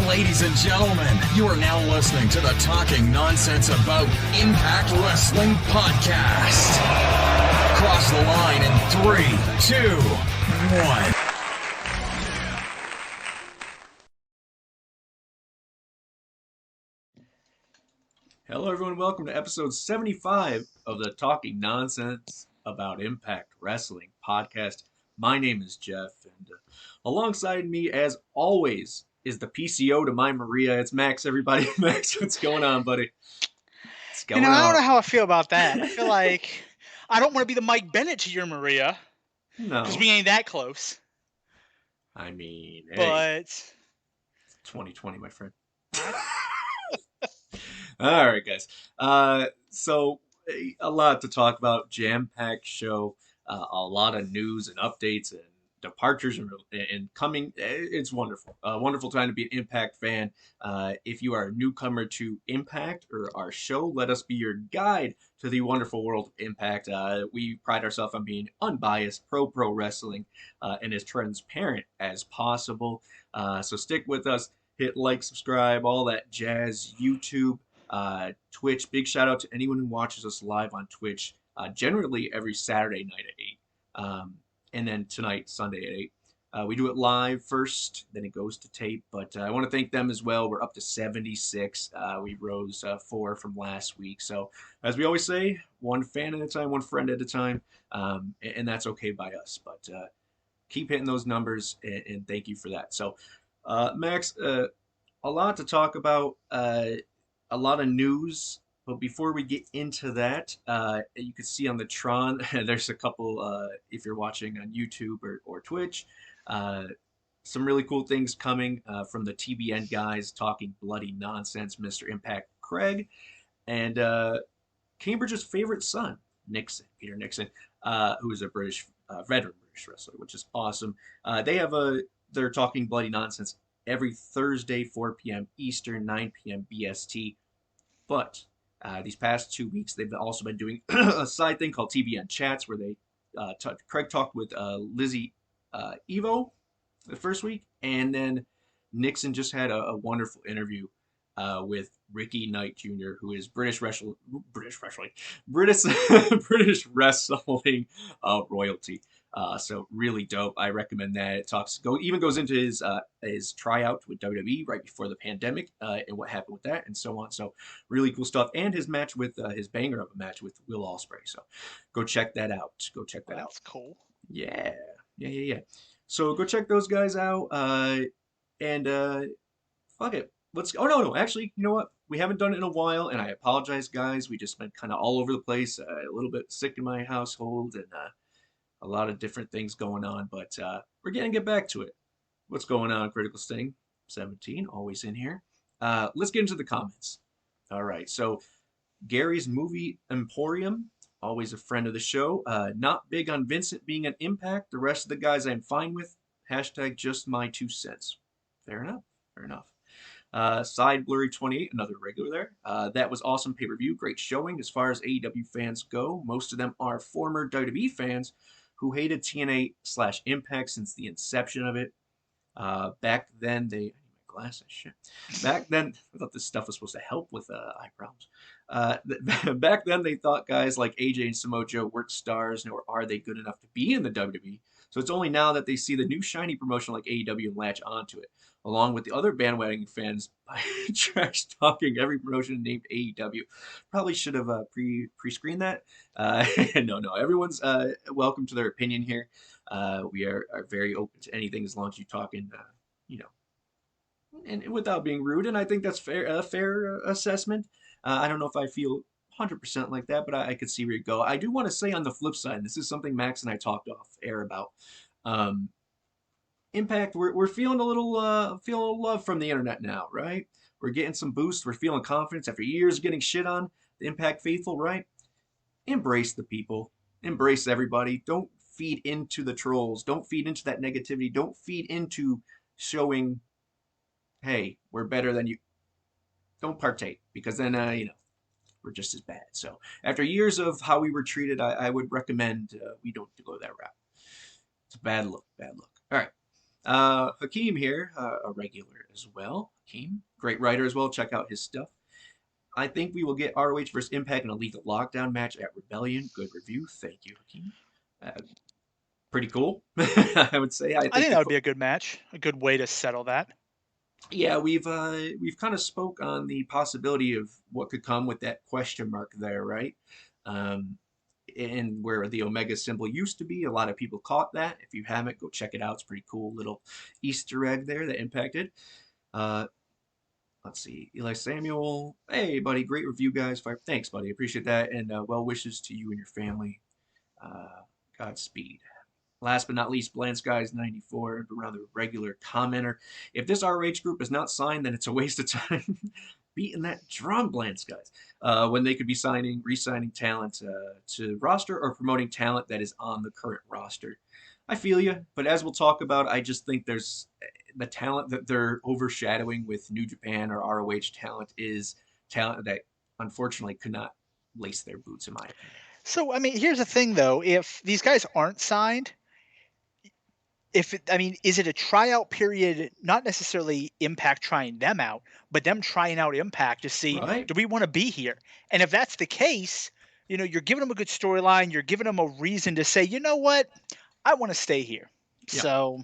Ladies and gentlemen, you are now listening to the Talking Nonsense About Impact Wrestling podcast. Cross the line in 3, 2, 1. Hello, everyone. Welcome to episode 75 of the Talking Nonsense About Impact Wrestling podcast. My name is Jeff, and alongside me, as always, is the PCO to my Maria. It's Max, everybody. Max, what's going on, buddy? What's going on? I don't know how I feel about that. I feel like I don't want to be the Mike Bennett to your Maria. No. Because we ain't that close. I mean, hey, but it's 2020, my friend. All right, guys. So a lot to talk about. Jam-packed show. A lot of news and updates and departures and coming. It's wonderful. Wonderful time to be an Impact fan. If you are a newcomer to Impact or our show, let us be your guide to the wonderful world of Impact. We pride ourselves on being unbiased, pro wrestling, and as transparent as possible. So stick with us. Hit like, subscribe, all that jazz. YouTube, Twitch. Big shout out to anyone who watches us live on Twitch. Generally every Saturday night at 8. And then tonight, Sunday at 8. We do it live first, then it goes to tape. But I want to thank them as well. We're up to 76. We rose 4 from last week. So as we always say, one fan at a time, one friend at a time. And that's okay by us. But keep hitting those numbers, and thank you for that. So, Max, a lot to talk about, a lot of news. But before we get into that, you can see on the Tron, there's a couple, if you're watching on YouTube or Twitch, some really cool things coming from the TBN guys talking bloody nonsense, Mr. Impact Craig, and Cambridge's favorite son, Nixon, Peter Nixon, who is a British, veteran British wrestler, which is awesome. They're talking bloody nonsense every Thursday, 4 p.m. Eastern, 9 p.m. BST, but these past 2 weeks, they've also been doing a side thing called TBN Chats, where they Craig talked with Lizzie Evo the first week, and then Nixon just had a wonderful interview with Ricky Knight Jr., who is British wrestling royalty. So really dope. I recommend that. It goes into his tryout with WWE right before the pandemic and what happened with that and so on. So really cool stuff. And his match with his banger of a match with Will Ospreay. So go check that out. That's cool. Yeah. So go check those guys out. And fuck it. No. Actually, you know what? We haven't done it in a while, and I apologize, guys. We just been kind of all over the place, a little bit sick in my household, and a lot of different things going on. But we're going to get back to it. What's going on, Critical Sting? 17, always in here. Let's get into the comments. All right. So Gary's Movie Emporium, always a friend of the show. Not big on Vincent being an Impact. The rest of the guys I'm fine with. Hashtag just my 2 cents. Fair enough. Side Blurry 28, another regular there. That was awesome pay-per-view, great showing. As far as AEW fans go, most of them are former WWE fans who hated TNA/Impact since the inception of it. Back then, I need my glasses, shit. Back then, I thought this stuff was supposed to help with eye problems. Back then, they thought guys like AJ and Samoa Joe weren't stars, nor are they good enough to be in the WWE. So it's only now that they see the new shiny promotion like AEW and latch onto it, along with the other bandwagon fans by trash talking every promotion named AEW. Probably should have pre-screened that. No. Everyone's welcome to their opinion here. We are very open to anything as long as you talk in, and without being rude. And I think that's a fair assessment. I don't know if I feel 100% like that, but I could see where you go. I do want to say on the flip side, this is something Max and I talked off air about. Impact, we're feeling a little love from the internet now, right? We're getting some boosts. We're feeling confidence after years of getting shit on. The Impact faithful, right? Embrace the people. Embrace everybody. Don't feed into the trolls. Don't feed into that negativity. Don't feed into showing, hey, we're better than you. Don't partake, because then, we're just as bad. So after years of how we were treated, I would recommend we don't go that route. It's a bad look. All right. Hakeem here, a regular as well. Hakeem, great writer as well. Check out his stuff. I think we will get ROH versus Impact in a Lethal Lockdown match at Rebellion. Good review. Thank you, Hakeem. Pretty cool, I would say. I I think think that would be a good match, a good way to settle that. yeah, we've kind of spoke on the possibility of what could come with that question mark there, right? Um, and where the Omega symbol used to be, a lot of people caught that. If you haven't, go check it out. It's a pretty cool little Easter egg there that impacted. Uh, let's see, Eli Samuel. Hey, buddy, great review, guys. Thanks, buddy. Appreciate that, and well wishes to you and your family. Godspeed. Last but not least, Bland Skies 94, around the regular commenter. If this ROH group is not signed, then it's a waste of time beating that drum, Bland Skies. When they could be re-signing talent to roster or promoting talent that is on the current roster. I feel you, but as we'll talk about, I just think there's the talent that they're overshadowing with New Japan or ROH talent is talent that unfortunately could not lace their boots, in my opinion. So, I mean, here's the thing, though. If these guys aren't signed, is it a tryout period? Not necessarily Impact trying them out, but them trying out Impact to see, Right. do we want to be here? And if that's the case, you're giving them a good storyline. You're giving them a reason to say, you know what, I want to stay here. Yeah. So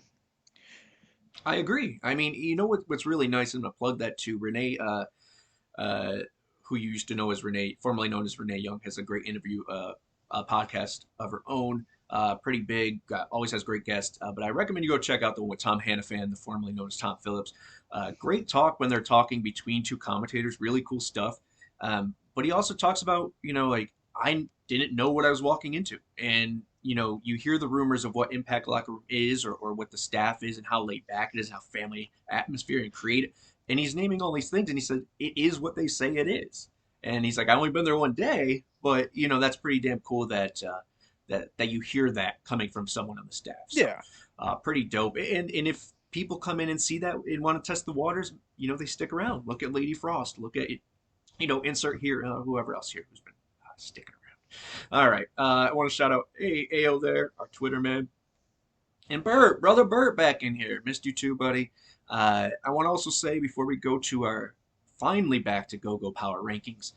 I agree. I mean, you know what's really nice, and I'm gonna plug that to Renee, who you used to know as Renee, formerly known as Renee Young, has a great interview, a podcast of her own. Pretty big, always has great guests. But I recommend you go check out the one with Tom Hannafan, the formerly known as Tom Phillips. Great talk when they're talking between two commentators. Really cool stuff. But he also talks about, like, I didn't know what I was walking into, and you hear the rumors of what Impact Locker Room is, or what the staff is, and how laid back it is, how family atmosphere and creative. And he's naming all these things, and he said it is what they say it is. And he's like, I only been there one day, but that's pretty damn cool that that you hear that coming from someone on the staff. So, yeah, pretty dope. And if people come in and see that and want to test the waters, they stick around. Look at Lady Frost. Look at insert here whoever else here who's been sticking around. All right. I want to shout out AO there, our Twitter man. And Bert, brother Bert back in here. Missed you too, buddy. I want to also say before we go to our finally back to GoGo Power Rankings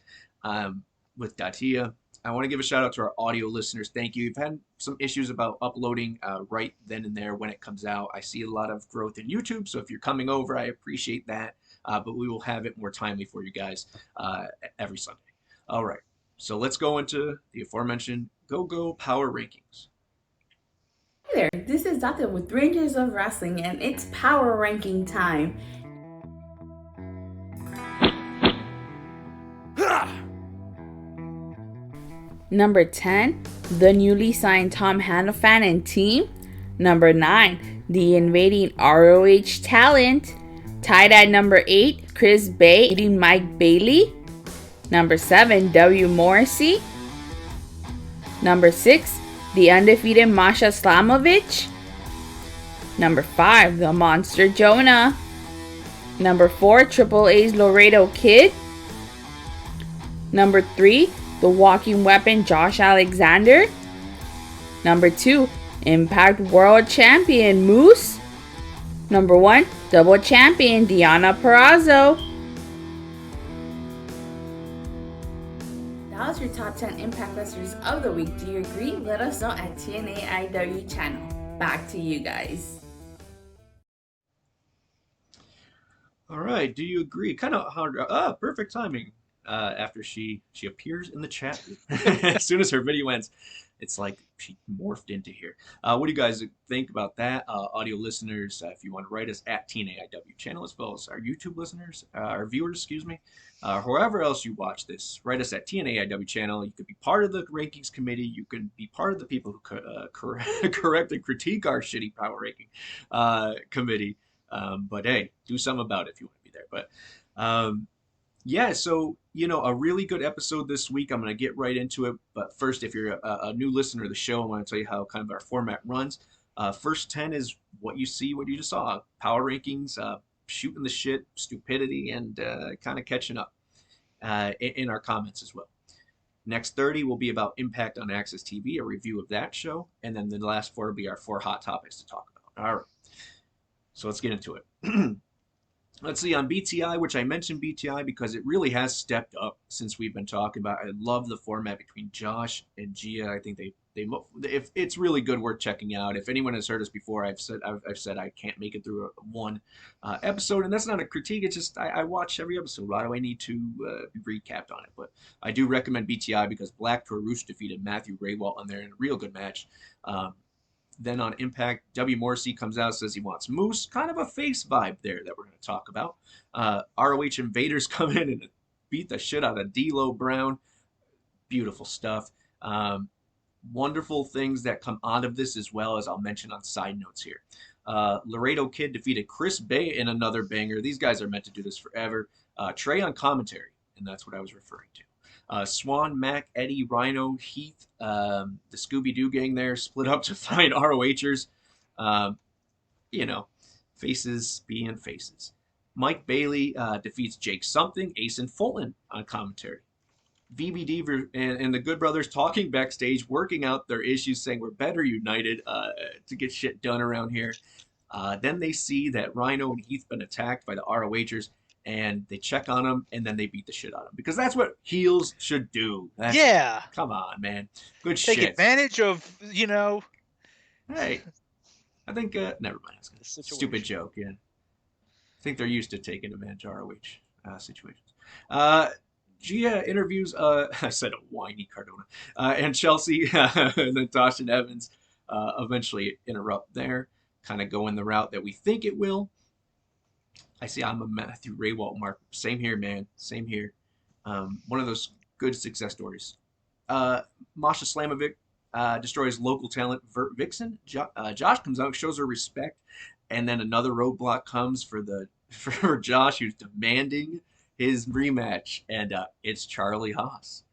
with Datia, I want to give a shout out to our audio listeners. Thank you. You've had some issues about uploading right then and there when it comes out. I see a lot of growth in YouTube, so if you're coming over, I appreciate that. But we will have it more timely for you guys every Sunday. All right. So let's go into the aforementioned GoGo Power Rankings. Hey there, this is Data with Rangers of Wrestling, and it's Power Ranking time. Number 10, the newly signed Tom Hannafan and team. Number 9, the invading ROH talent. Tied at number 8, Chris Bay beating Mike Bailey. Number 7, W. Morrissey. Number 6, the undefeated Masha Slamovich. Number 5, the Monster Jonah. Number 4, Triple A's Laredo Kid. Number 3, the Walking Weapon Josh Alexander. Number 2, Impact World Champion Moose. Number 1, Double Champion Deonna Purrazzo. That was your top 10 Impact Wrestlers of the week. Do you agree? Let us know at TNAIW channel. Back to you guys. All right. Do you agree? Kind of hard. Perfect timing. After she appears in the chat as soon as her video ends, it's like she morphed into here. What do you guys think about that? Audio listeners, if you want to write us at TNAIW channel, as well as our YouTube listeners, our viewers, excuse me, wherever else you watch this, write us at TNAIW channel. You could be part of the rankings committee. You can be part of the people who correct and critique our shitty power ranking committee. But hey, do something about it if you want to be there. But yeah, so, a really good episode this week. I'm going to get right into it. But first, if you're a new listener to the show, I want to tell you how kind of our format runs. First 10 is what you see, what you just saw. Power rankings, shooting the shit, stupidity, and kind of catching up in our comments as well. Next 30 will be about Impact on Access TV, a review of that show. And then the last 4 will be our 4 hot topics to talk about. All right. So let's get into it. Let's see, on BTI, which I mentioned BTI because it really has stepped up since we've been talking about. I love the format between Josh and Gia. I think if it's really good, worth checking out. If anyone has heard us before, I've said I can't make it through one episode, and that's not a critique. It's just I watch every episode. Why do I need to be recapped on it? But I do recommend BTI because Black Taurus defeated Matthew Raywalt on there in a real good match. Then on Impact, W. Morrissey comes out, says he wants Moose. Kind of a face vibe there that we're going to talk about. ROH Invaders come in and beat the shit out of D'Lo Brown. Beautiful stuff. Wonderful things that come out of this as well, as I'll mention on side notes here. Laredo Kid defeated Chris Bay in another banger. These guys are meant to do this forever. Trey on commentary, and that's what I was referring to. Swan, Mac, Eddie, Rhino, Heath, the Scooby-Doo gang there split up to find ROHers. Faces being faces. Mike Bailey defeats Jake Something, Ace and Fulton on commentary. VBD and the Good Brothers talking backstage, working out their issues, saying we're better united to get shit done around here. Then they see that Rhino and Heath been attacked by the ROHers, and they check on them, and then they beat the shit out of them. Because that's what heels should do. Come on, man. Good shit. Take advantage of, Hey, I think, never mind. Stupid joke, yeah. I think they're used to taking advantage of ROH situations. Gia interviews, I said a whiny Cardona, and Chelsea, and then Tosh and Evans eventually interrupt there, kind of go in the route that we think it will. I see I'm a Matthew Raywalt mark. Same here, man. Same here. One of those good success stories. Masha Slamovic destroys local talent Vert Vixen. Josh comes out, shows her respect, and then another roadblock comes for Josh, who's demanding his rematch, and it's Charlie Haas.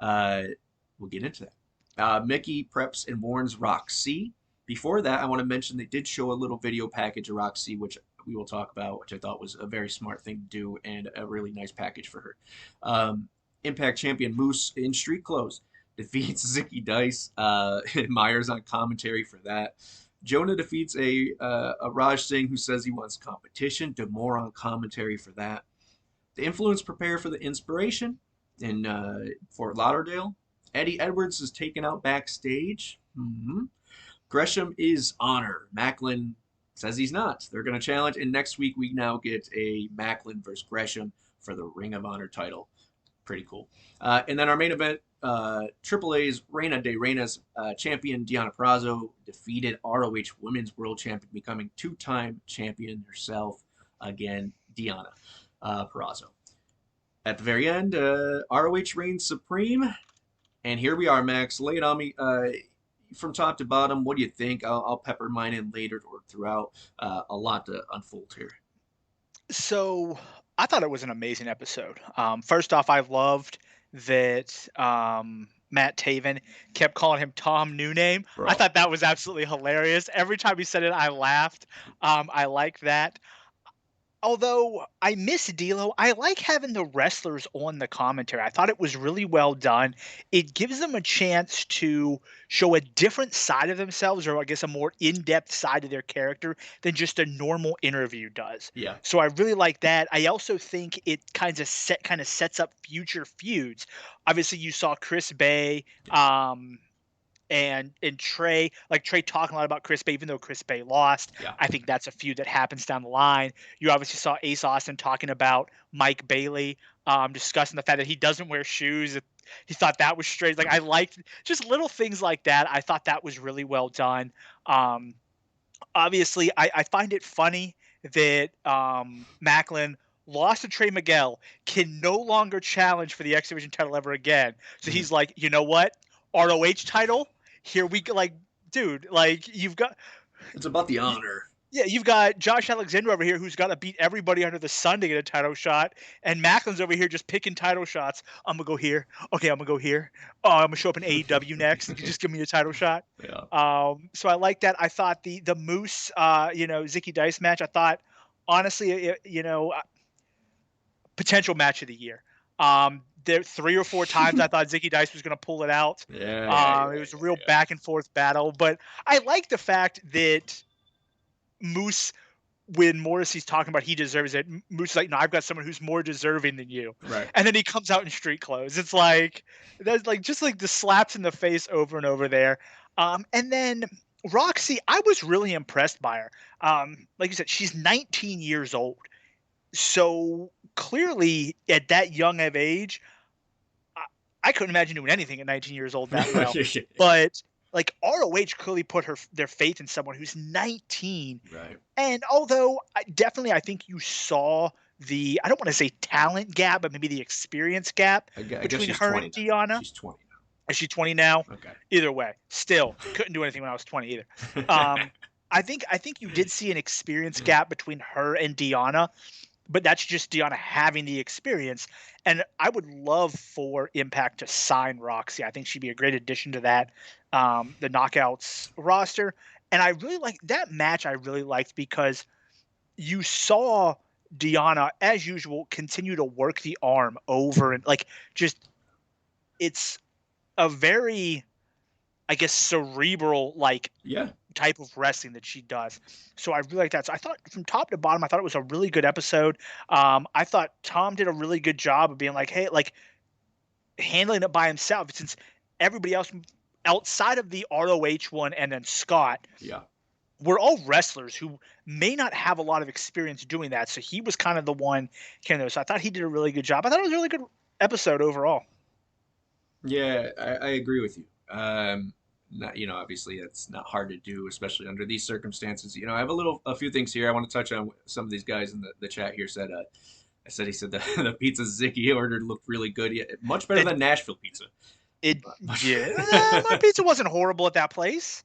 We'll get into that. Mickey preps and warns Roxy. Before that, I want to mention they did show a little video package of Roxy, which we will talk about, which I thought was a very smart thing to do and a really nice package for her. Impact champion Moose in street clothes defeats Zicky Dice. And Myers on commentary for that. Jonah defeats a Raj Singh who says he wants competition. Demore on commentary for that. The Influence prepare for the Inspiration in Fort Lauderdale. Eddie Edwards is taken out backstage. Gresham is Honor. Macklin says he's not. They're going to challenge, and next week we now get a Macklin versus Gresham for the Ring of Honor title. Pretty cool. And then our main event, AAA's Reina de Reinas champion Deonna Purrazzo defeated ROH Women's World Champion, becoming two-time champion herself. Again, Deonna Purrazzo. At the very end, ROH reigns supreme. And here we are, Max. Lay it on me. From top to bottom, what do you think? I'll pepper mine in later or throughout. A lot to unfold here. So I thought it was an amazing episode. First off, I loved that Matt Taven kept calling him Tom New Name. Bro. I thought that was absolutely hilarious. Every time he said it, I laughed. I like that. Although I miss D'Lo, I like having the wrestlers on the commentary. I thought it was really well done. It gives them a chance to show a different side of themselves, or I guess a more in-depth side of their character than just a normal interview does. Yeah. So I really like that. I also think it kind of sets up future feuds. Obviously, you saw Chris Bay, and Trey talking a lot about Chris Bay, even though Chris Bay lost. Yeah. I think that's a feud that happens down the line. You obviously saw Ace Austin talking about Mike Bailey, discussing the fact that he doesn't wear shoes. He thought that was strange. Like, I liked just little things like that. I thought that was really well done. Obviously, I find it funny that Macklin lost to Trey Miguel, can no longer challenge for the X Division title ever again. So he's like, you know what? ROH title, here we go. Like, dude, like, you've got, it's about the honor. Yeah, you've got Josh Alexander over here who's got to beat everybody under the sun to get a title shot, and Macklin's over here just picking title shots. I'm gonna go here. Okay, I'm gonna go here. Oh, I'm gonna show up in AEW next. You just give me a title shot. Yeah. So I like that. I thought the Moose, Zicky Dice match, I thought, honestly, potential match of the year. There 3 or 4 times I thought Zicky Dice was going to pull it out. Yeah. It was a real back and forth battle, but I like the fact that Moose when Morrissey's talking about he deserves it, Moose is like, no, I've got someone who's more deserving than you. Right. And then he comes out in street clothes. It's like that's like just like the slaps in the face over and over there. And then Roxy, I was really impressed by her. Like you said, she's 19 years old. So clearly at that young of age, I couldn't imagine doing anything at 19 years old that well. But like ROH clearly put their faith in someone who's 19. Right. And although I think you saw the, I don't want to say talent gap, but maybe the experience gap between her and Deanna. She's 20 now. Is she 20 now? Okay. Either way, still couldn't do anything when I was 20 either. I think you did see an experience gap between her and Deanna, but that's just Deanna having the experience. And I would love for Impact to sign Roxy. I think she'd be a great addition to that, the Knockouts roster. And I really like that match. I really liked because you saw Deanna, as usual, continue to work the arm over and like just it's a very, I guess, cerebral type of wrestling that she does. So I really like that. So I thought from top to bottom, I thought it was a really good episode. I thought Tom did a really good job of being like, hey, like handling it by himself since everybody else outside of the ROH one and then Scott. Yeah. We're all wrestlers who may not have a lot of experience doing that. So he was kind of the one carrying those. So I thought he did a really good job. I thought it was a really good episode overall. Yeah, I agree with you. Obviously that's not hard to do, especially under these circumstances. I have a few things here I want to touch on. Some of these guys in the chat here said, he said the pizza Zicky ordered looked really good. Yeah, much better than Nashville pizza. My pizza wasn't horrible at that place.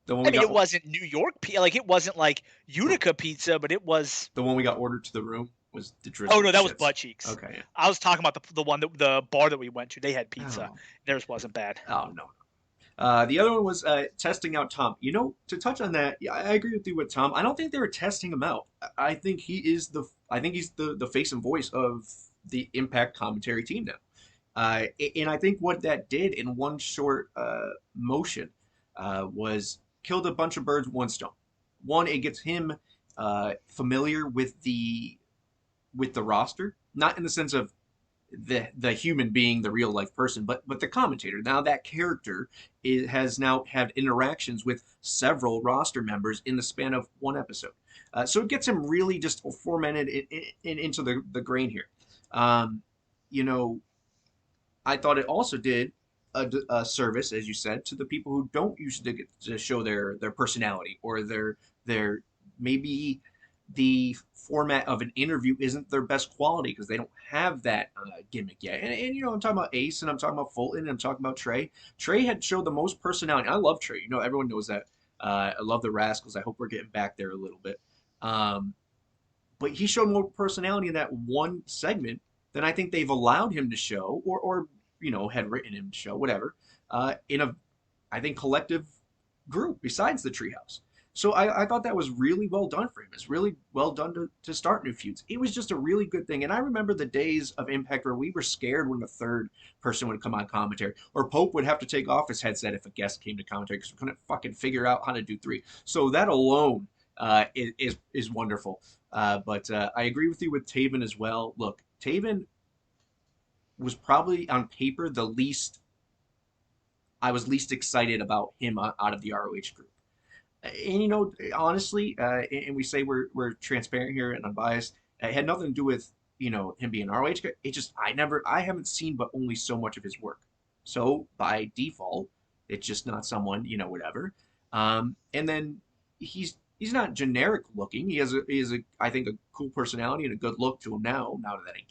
It wasn't New York pizza. Like it wasn't like Utica pizza, but it was the one we got ordered to the room. Was the drizzle? Oh no, that was Butt Cheeks. Okay, yeah. I was talking about the bar that we went to. They had pizza. Oh. Theirs wasn't bad. Oh no. The other one was testing out Tom. To touch on that, yeah, I agree with you with Tom. I don't think they were testing him out. I think he's the face and voice of the Impact commentary team now. And I think what that did in one short motion was killed a bunch of birds with one stone. One, it gets him familiar with the roster, not in the sense of the human being, the real life person, but the commentator. Now that character has now had interactions with several roster members in the span of one episode. So it gets him really just formatted into the grain here. I thought it also did a service, as you said, to the people who don't usually get to show their personality or their maybe the format of an interview isn't their best quality because they don't have that gimmick yet. And I'm talking about Ace and I'm talking about Fulton and I'm talking about Trey. Trey had showed the most personality. I love Trey. Everyone knows that. I love the Rascals. I hope we're getting back there a little bit. But he showed more personality in that one segment than I think they've allowed him to show or had written him to show, whatever, in a, I think, collective group besides the Treehouse. So I thought that was really well done for him. It's really well done to start new feuds. It was just a really good thing. And I remember the days of Impact where we were scared when the third person would come on commentary. Or Pope would have to take off his headset if a guest came to commentary because we couldn't fucking figure out how to do three. So that alone is wonderful. But I agree with you with Taven as well. Look, Taven was probably on paper I was least excited about him out of the ROH group. And honestly, and we say we're transparent here and unbiased. It had nothing to do with him being ROH. It just I haven't seen but only so much of his work. So by default, it's just not someone whatever. And then he's not generic looking. He has I think a cool personality and a good look to him now. Now that I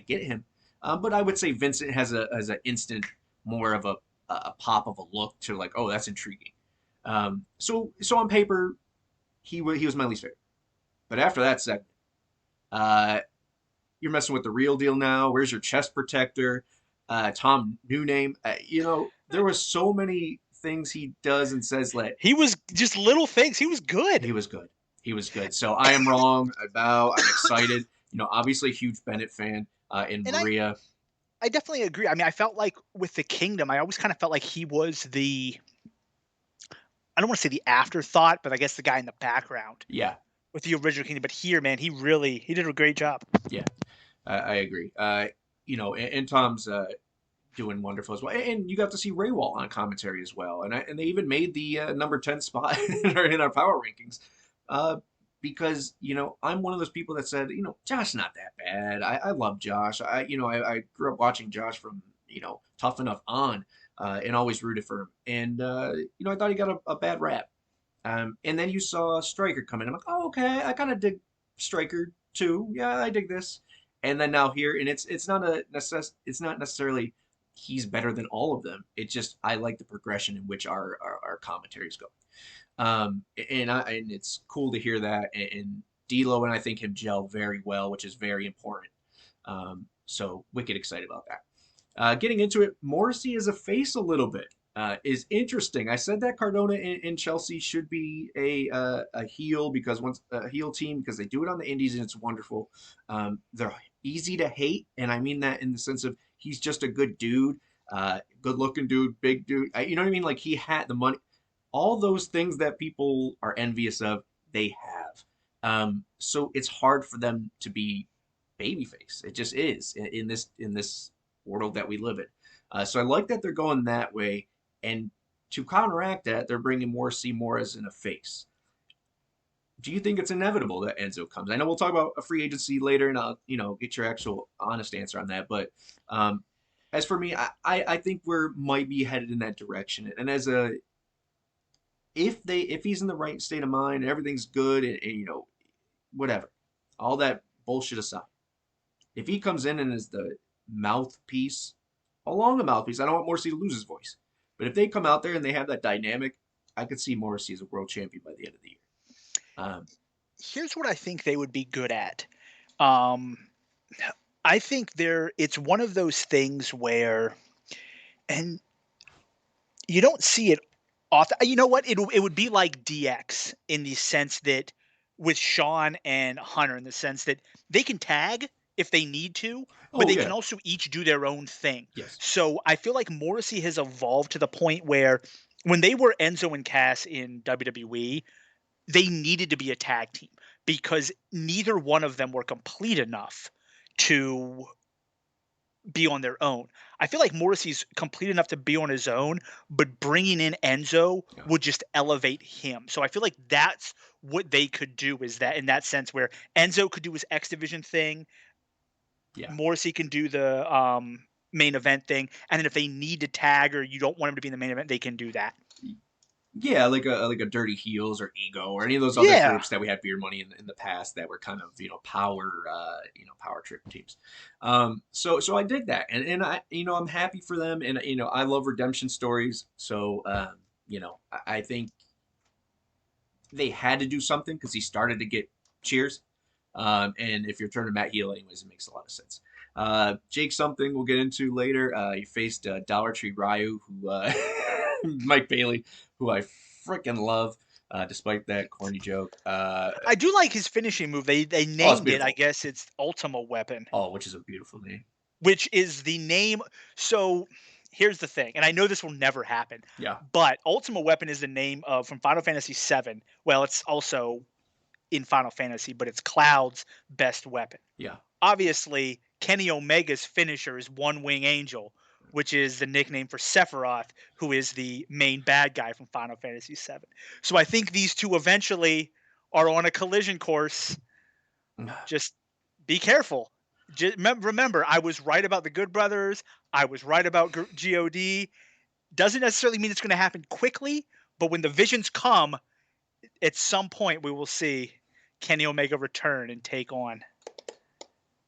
get him, but I would say Vincent has an instant more of a pop of a look to like, oh, that's intriguing. So on paper, he was my least favorite. But after that segment, you're messing with the real deal now. Where's your chest protector? Tom New Name. There were so many things he does and says that he was just little things. He was good. He was good. So I am wrong. I bow. I'm excited. Obviously a huge Bennett fan. In Maria. I definitely agree. I mean, I felt like with the Kingdom, I always kind of felt like he was I don't want to say the afterthought, but I guess the guy in the background. Yeah. with the original Kingdom, but here, man, he did a great job. Yeah, I agree. And Tom's doing wonderful as well. And you got to see Regal on commentary as well. And they even made the number 10 spot in our power rankings. Because, I'm one of those people that said, Josh's not that bad. I love Josh. I grew up watching Josh from, Tough Enough on, and always rooted for him. And, I thought he got a bad rap. And then you saw Stryker come in. I'm like, oh, okay, I kind of dig Stryker too. Yeah, I dig this. And then now here, and it's not necessarily he's better than all of them. It's just I like the progression in which our commentaries go. And it's cool to hear that. And D'Lo and I think him gel very well, which is very important. So wicked excited about that. Getting into it, Morrissey is a face a little bit. Is interesting. I said that Cardona in Chelsea should be a heel because once a heel team because they do it on the indies and it's wonderful. They're easy to hate, and I mean that in the sense of he's just a good dude, good looking dude, big dude. You know what I mean? Like he had the money, all those things that people are envious of, they have. So it's hard for them to be babyface. It just is in this world that we live in. So I like that they're going that way. And to counteract that, they're bringing Morrissey more as in a face. Do you think it's inevitable that Enzo comes? I know we'll talk about a free agency later, and I'll get your actual honest answer on that. But as for me, I think we're might be headed in that direction. And if he's in the right state of mind and everything's good and whatever, all that bullshit aside, if he comes in and is the mouthpiece, along the mouthpiece, I don't want Morrissey to lose his voice. But if they come out there and they have that dynamic, I could see Morrissey as a world champion by the end of the year. Here's what I think they would be good at. I think it's one of those things where, and you don't see it often. You know what? It would be like DX in the sense that with Shawn and Hunter, in the sense that they can tag if they need to, but they can also each do their own thing. Yes. So I feel like Morrissey has evolved to the point where when they were Enzo and Cass in WWE, they needed to be a tag team because neither one of them were complete enough to be on their own. I feel like Morrissey's complete enough to be on his own, but bringing in Enzo would just elevate him. So I feel like that's what they could do, is that in that sense where Enzo could do his X Division thing. Yeah. Morrissey can do the main event thing, and then if they need to tag or you don't want him to be in the main event, they can do that. Yeah, like a Dirty Heels or Ego or any of those other groups that we had Beer Money in the past that were kind of power trip teams. So I dig that, and I I'm happy for them, and I love redemption stories. So I think they had to do something because he started to get cheers. And if you're turning Matt heel anyways, it makes a lot of sense. Jake something we'll get into later. He faced Dollar Tree Ryu, who Mike Bailey, who I freaking love, despite that corny joke. I do like his finishing move. They named it. I guess it's Ultima Weapon. Oh, which is a beautiful name. Which is the name. So here's the thing, and I know this will never happen. Yeah. But Ultima Weapon is the name from Final Fantasy VII. Well, it's also in Final Fantasy, but it's Cloud's best weapon. Yeah. Obviously, Kenny Omega's finisher is One Wing Angel, which is the nickname for Sephiroth, who is the main bad guy from Final Fantasy VII. So I think these two eventually are on a collision course. Just be careful. Just remember, I was right about the Good Brothers. I was right about GOD. Doesn't necessarily mean it's going to happen quickly, but when the visions come, at some point we will see Kenny Omega return and take on.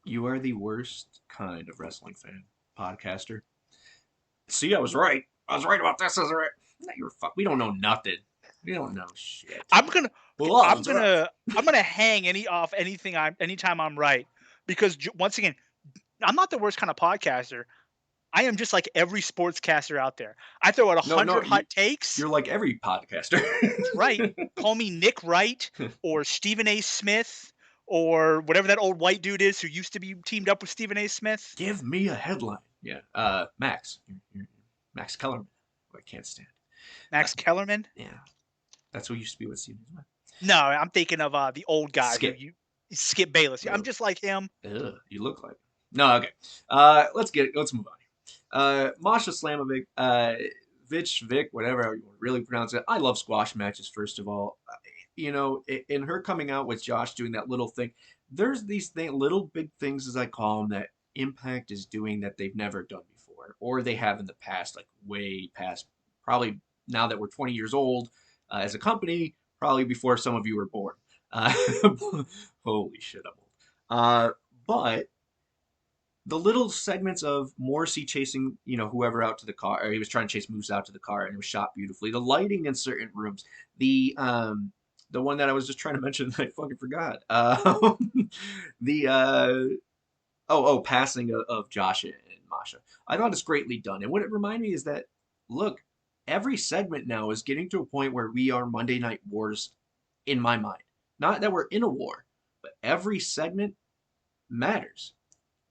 You are the worst kind of wrestling fan, podcaster. See, I was right. I was right about this. I was right. No, you're fuck. We don't know nothing. We don't know shit. I'm gonna hang anytime I'm right, because once again, I'm not the worst kind of podcaster. I am just like every sportscaster out there. I throw out 100 hot takes. You're like every podcaster. Right. Call me Nick Wright or Stephen A. Smith or whatever that old white dude is who used to be teamed up with Stephen A. Smith. Give me a headline. Yeah. Max. Max Kellerman. Who I can't stand. Max Kellerman? Yeah. That's who used to be with Stephen A. No, I'm thinking of the old guy. Skip. Skip Bayless. Oh. I'm just like him. Ugh, you look like him. No, okay. Let's move on. Masha Slamovic, Vic, whatever you want to really pronounce it. I love squash matches, first of all. In her coming out with Josh doing that little thing, there's these little big things, as I call them, that Impact is doing that they've never done before, or they have in the past, like way past, probably now that we're 20 years old as a company, probably before some of you were born. Holy shit, I'm old. But the little segments of Morrissey chasing, whoever out to the car, or he was trying to chase Moose out to the car, and it was shot beautifully. The lighting in certain rooms, the one that I was just trying to mention that I fucking forgot. Passing of Josh and Masha. I thought it's greatly done, and what it reminded me is that, look, every segment now is getting to a point where we are Monday Night Wars, in my mind. Not that we're in a war, but every segment matters.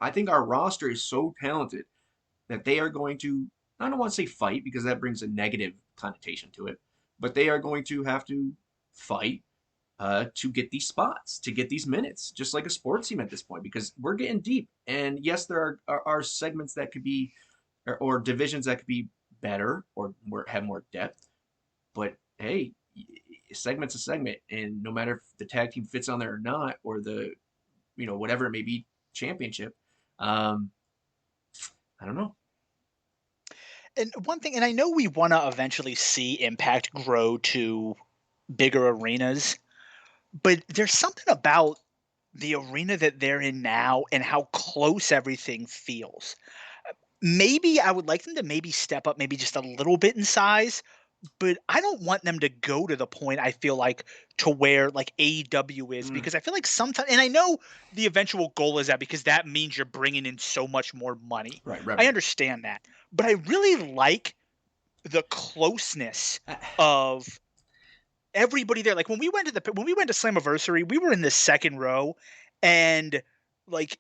I think our roster is so talented that they are going to, I don't want to say fight because that brings a negative connotation to it, but they are going to have to fight to get these spots, to get these minutes, just like a sports team at this point, because we're getting deep. And yes, there are segments that could be, or divisions that could be better or have more depth, but hey, segment's a segment, and no matter if the tag team fits on there or not, or the, whatever it may be, championship, I don't know. And one thing, and I know we want to eventually see Impact grow to bigger arenas, but there's something about the arena that they're in now and how close everything feels. Maybe I would like them to maybe step up maybe just a little bit in size, but I don't want them to go to the point, I feel like, to where like AEW is, because I feel like sometimes, and I know the eventual goal is that because that means you're bringing in so much more money. Right. I understand that, but I really like the closeness of everybody there. Like when we went to Slammiversary, we were in the second row, and like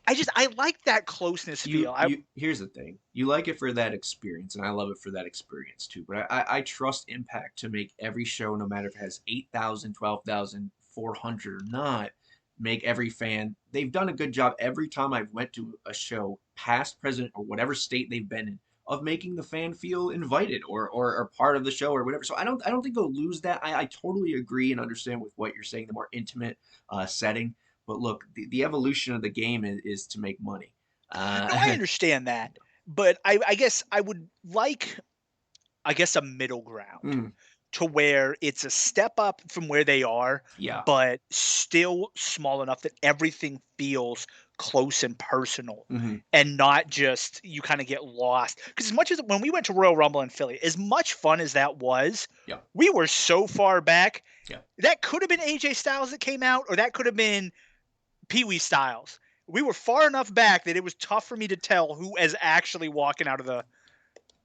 I like that closeness feel. Here's the thing. You like it for that experience, and I love it for that experience too. But I trust Impact to make every show, no matter if it has 8,000, 12,400 or not, make every fan. They've done a good job every time I've went to a show, past, present, or whatever state they've been in, of making the fan feel invited or part of the show or whatever. So I don't think they'll lose that. I totally agree and understand with what you're saying, the more intimate setting. But look, the evolution of the game is to make money. No, I understand that, but I guess I would like, a middle ground to where it's a step up from where they are, but still small enough that everything feels close and personal, and not just you kind of get lost. Because as much as when we went to Royal Rumble in Philly, as much fun as that was, we were so far back. That could have been AJ Styles that came out, or that could have been Pee Wee Styles. We were far enough back that it was tough for me to tell who is actually walking out of the.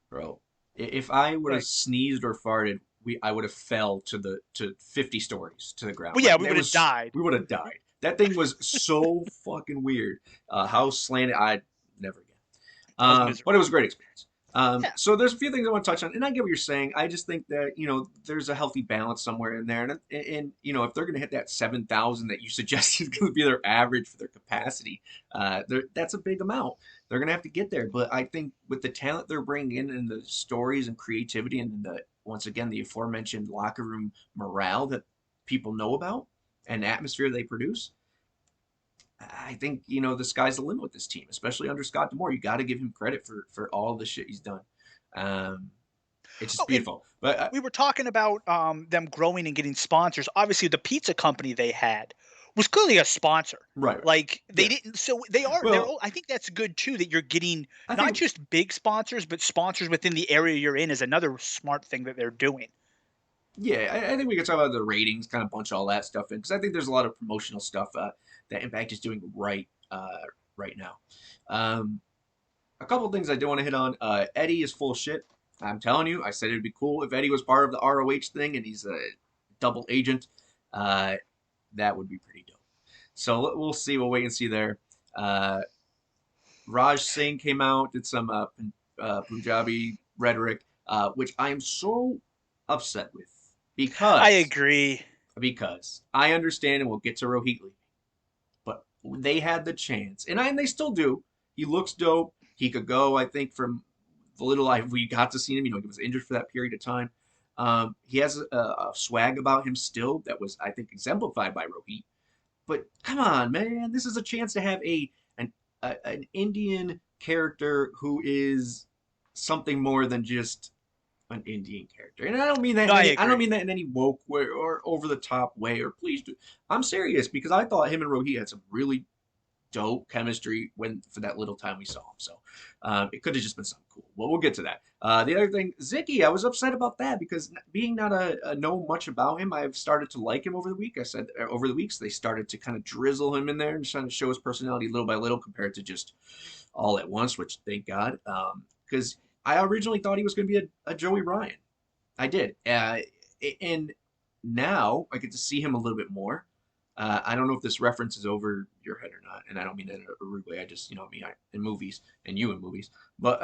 Bro, if I would have sneezed or farted, I would have fell to 50 stories to the ground. Well, yeah, we would have died. We would have died. That thing was so fucking weird. How slanted, I'd never again. But it was a great experience. So there's a few things I want to touch on, and I get what you're saying. I just think that there's a healthy balance somewhere in there, and if they're going to hit that 7,000 that you suggested is going to be their average for their capacity, that's a big amount. They're going to have to get there, but I think with the talent they're bringing in and the stories and creativity and once again the aforementioned locker room morale that people know about and the atmosphere they produce, I think, the sky's the limit with this team, especially under Scott D'Amore. You got to give him credit for all the shit he's done. It's just beautiful. But we were talking about them growing and getting sponsors. Obviously, the pizza company they had was clearly a sponsor. Right. Like they didn't. So they are. Well, I think that's good too. That you're getting not just big sponsors, but sponsors within the area you're in is another smart thing that they're doing. Yeah, I think we could talk about the ratings, kind of bunch all that stuff in, because I think there's a lot of promotional stuff that Impact is doing right now. A couple of things I do want to hit on. Eddie is full of shit. I'm telling you, I said it'd be cool if Eddie was part of the ROH thing and he's a double agent. That would be pretty dope. So we'll see. We'll wait and see there. Raj Singh came out, did some Punjabi rhetoric, which I am so upset with. Because I agree. because I understand, and we'll get to Rohit leaving, but they had the chance, and they still do. He looks dope. He could go, I think, from the little we got to see him. He was injured for that period of time. He has a swag about him still that was, I think, exemplified by Rohit. But come on, man, this is a chance to have an Indian character who is something more than just an Indian character. And I don't mean that. No, I don't mean that in any woke way or over the top way. Or please do. I'm serious because I thought him and Rohit had some really dope chemistry for that little time we saw him. So it could have just been something cool. Well, we'll get to that. The other thing, Zicky, I was upset about that because being not a know much about him, I've started to like him over the week. I said over the weeks they started to kind of drizzle him in there and trying to show his personality little by little compared to just all at once, which thank God. Because I originally thought he was going to be a Joey Ryan. I did. And now I get to see him a little bit more. I don't know if this reference is over your head or not, and I don't mean that in a rude way. I just, me in movies, and you in movies. But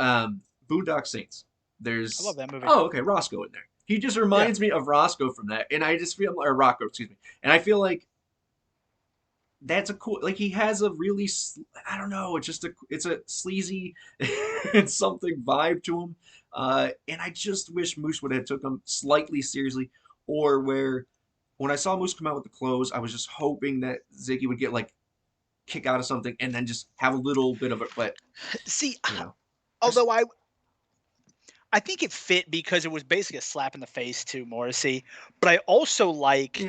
Boondock Saints. I love that movie. Oh, okay, Roscoe in there. He just reminds me of Roscoe from that, and I just feel, or Rocco, excuse me, and I feel like that's a cool. Like he has a really, I don't know, it's a sleazy, and something vibe to him, and I just wish Moose would have took him slightly seriously, or where. When I saw Moose come out with the clothes, I was just hoping that Ziggy would get kick out of something and then just have a little bit of it. But see, although I think it fit because it was basically a slap in the face to Morrissey, but I also liked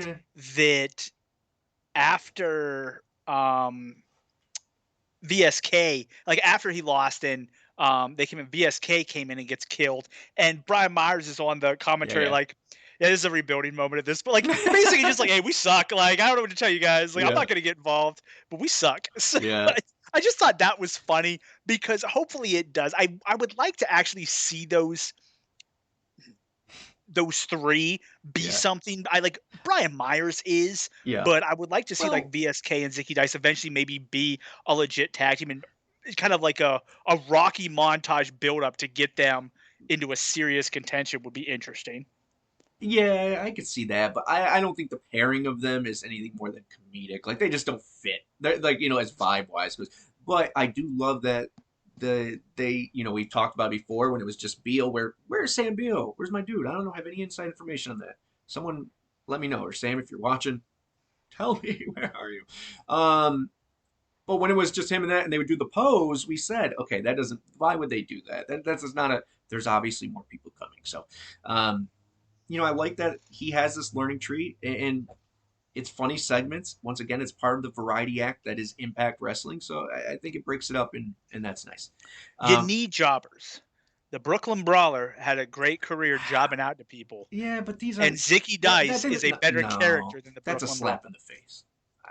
that after VSK, after he lost and they came in, VSK came in and gets killed, and Brian Myers is on the commentary yeah, this is a rebuilding moment at this, but basically just hey, we suck. I don't know what to tell you guys. I'm not gonna get involved, but we suck. So, I just thought that was funny because hopefully it does. I would like to actually see those three be something. Brian Myers is, but I would like to see VSK and Zicky Dice eventually maybe be a legit tag team and kind of like a Rocky montage build up to get them into a serious contention would be interesting. Yeah, I could see that, but I don't think the pairing of them is anything more than comedic. They just don't fit. They're as vibe-wise. But I do love that we've talked about before when it was just Beal. Where's Sam Beal? Where's my dude? I don't have any inside information on that. Someone let me know. Or Sam, if you're watching, tell me, where are you? But when it was just him and they would do the pose, we said, okay, why would they do that? That's not there's obviously more people coming. So, I like that he has this learning tree and it's funny segments. Once again, it's part of the variety act that is Impact Wrestling. So I think it breaks it up and that's nice. You need jobbers. The Brooklyn Brawler had a great career jobbing out to people. Yeah, but these are... And Zicky Dice is a better character than the Brooklyn Brawler. That's a slap in the face.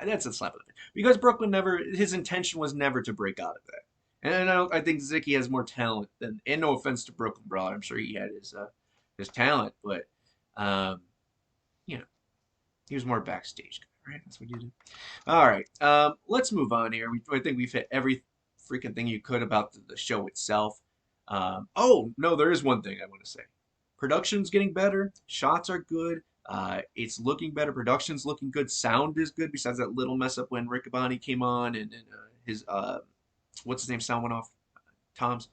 That's a slap in the face. Because Brooklyn his intention was never to break out of that. And I think Zicky has more talent than, and no offense to Brooklyn Brawler, I'm sure he had his talent, but he was more backstage guy, right? That's what you do. All right, let's move on here. I think we've hit every freaking thing you could about the show itself. Oh no, there is one thing I want to say. Production's getting better. Shots are good. It's looking better. Production's looking good. Sound is good. Besides that little mess up when Riccaboni came on and his what's his name? Sound went off. Tom's.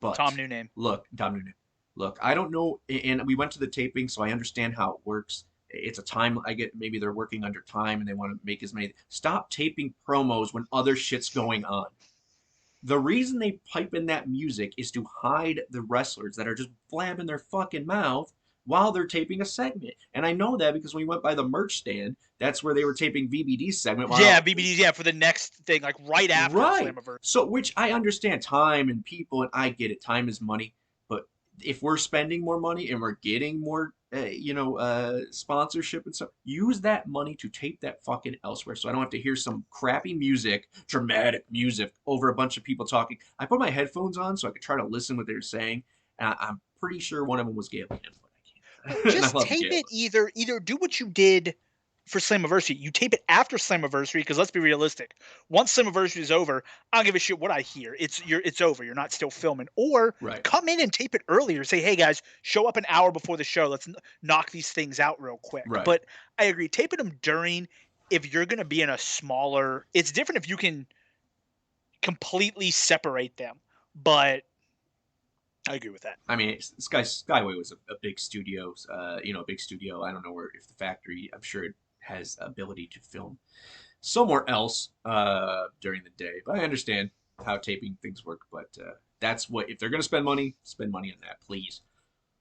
But Tom New Name. Tom New Name. Look, I don't know, and we went to the taping, so I understand how it works. It's a time, I get maybe they're working under time and they want to make as many. Stop taping promos when other shit's going on. The reason they pipe in that music is to hide the wrestlers that are just blabbing their fucking mouth while they're taping a segment. And I know that because when we went by the merch stand, that's where they were taping VBD's segment. VBD's, for the next thing, right after Slammiversary. So, which I understand time and people, and I get it. Time is money. If we're spending more money and we're getting more, sponsorship and stuff, use that money to tape that fucking elsewhere. So I don't have to hear some crappy music, dramatic music over a bunch of people talking. I put my headphones on so I could try to listen what they were saying. And I'm pretty sure one of them was Gail Kim, but I can't. Just tape it either do what you did for Slammiversary. You tape it after Slammiversary because let's be realistic. Once Slammiversary is over, I don't give a shit what I hear. It's over. You're not still filming. Or come in and tape it earlier. Say, hey guys, show up an hour before the show. Let's knock these things out real quick. Right. But I agree. Taping them during, if you're going to be in a smaller, it's different if you can completely separate them. But I agree with that. I mean, Skyway was a big studio, a big studio. I don't know if the factory, I'm sure it has ability to film somewhere else during the day. But I understand how taping things work. But that's what, if they're going to spend money on that, please.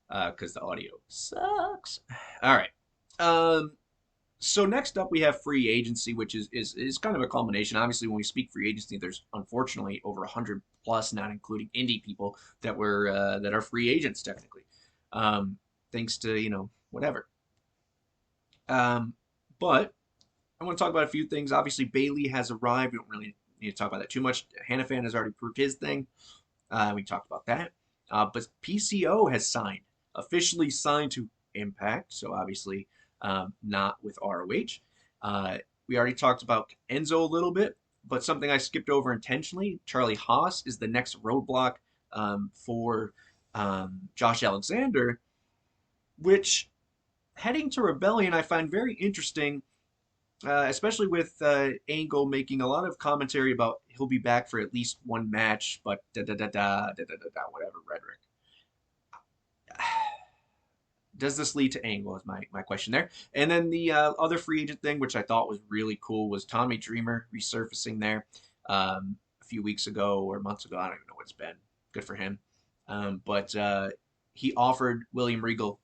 Because the audio sucks. All right. So next up, we have free agency, which is kind of a culmination. Obviously, when we speak free agency, there's unfortunately over 100 plus, not including indie people that are free agents technically, thanks to whatever. But I want to talk about a few things. Obviously, Bailey has arrived. We don't really need to talk about that too much. Hannafan has already proved his thing. We talked about that. But PCO has officially signed to Impact. So obviously. Not with ROH. We already talked about Enzo a little bit, but something I skipped over intentionally. Charlie Haas is the next roadblock for Josh Alexander, which heading to Rebellion I find very interesting, especially with Angle making a lot of commentary about he'll be back for at least one match, but whatever rhetoric. Does this lead to Angle is my question there. And then the other free agent thing, which I thought was really cool, was Tommy Dreamer resurfacing there a few weeks ago or months ago. I don't even know what it's been. Good for him. But he offered William Regal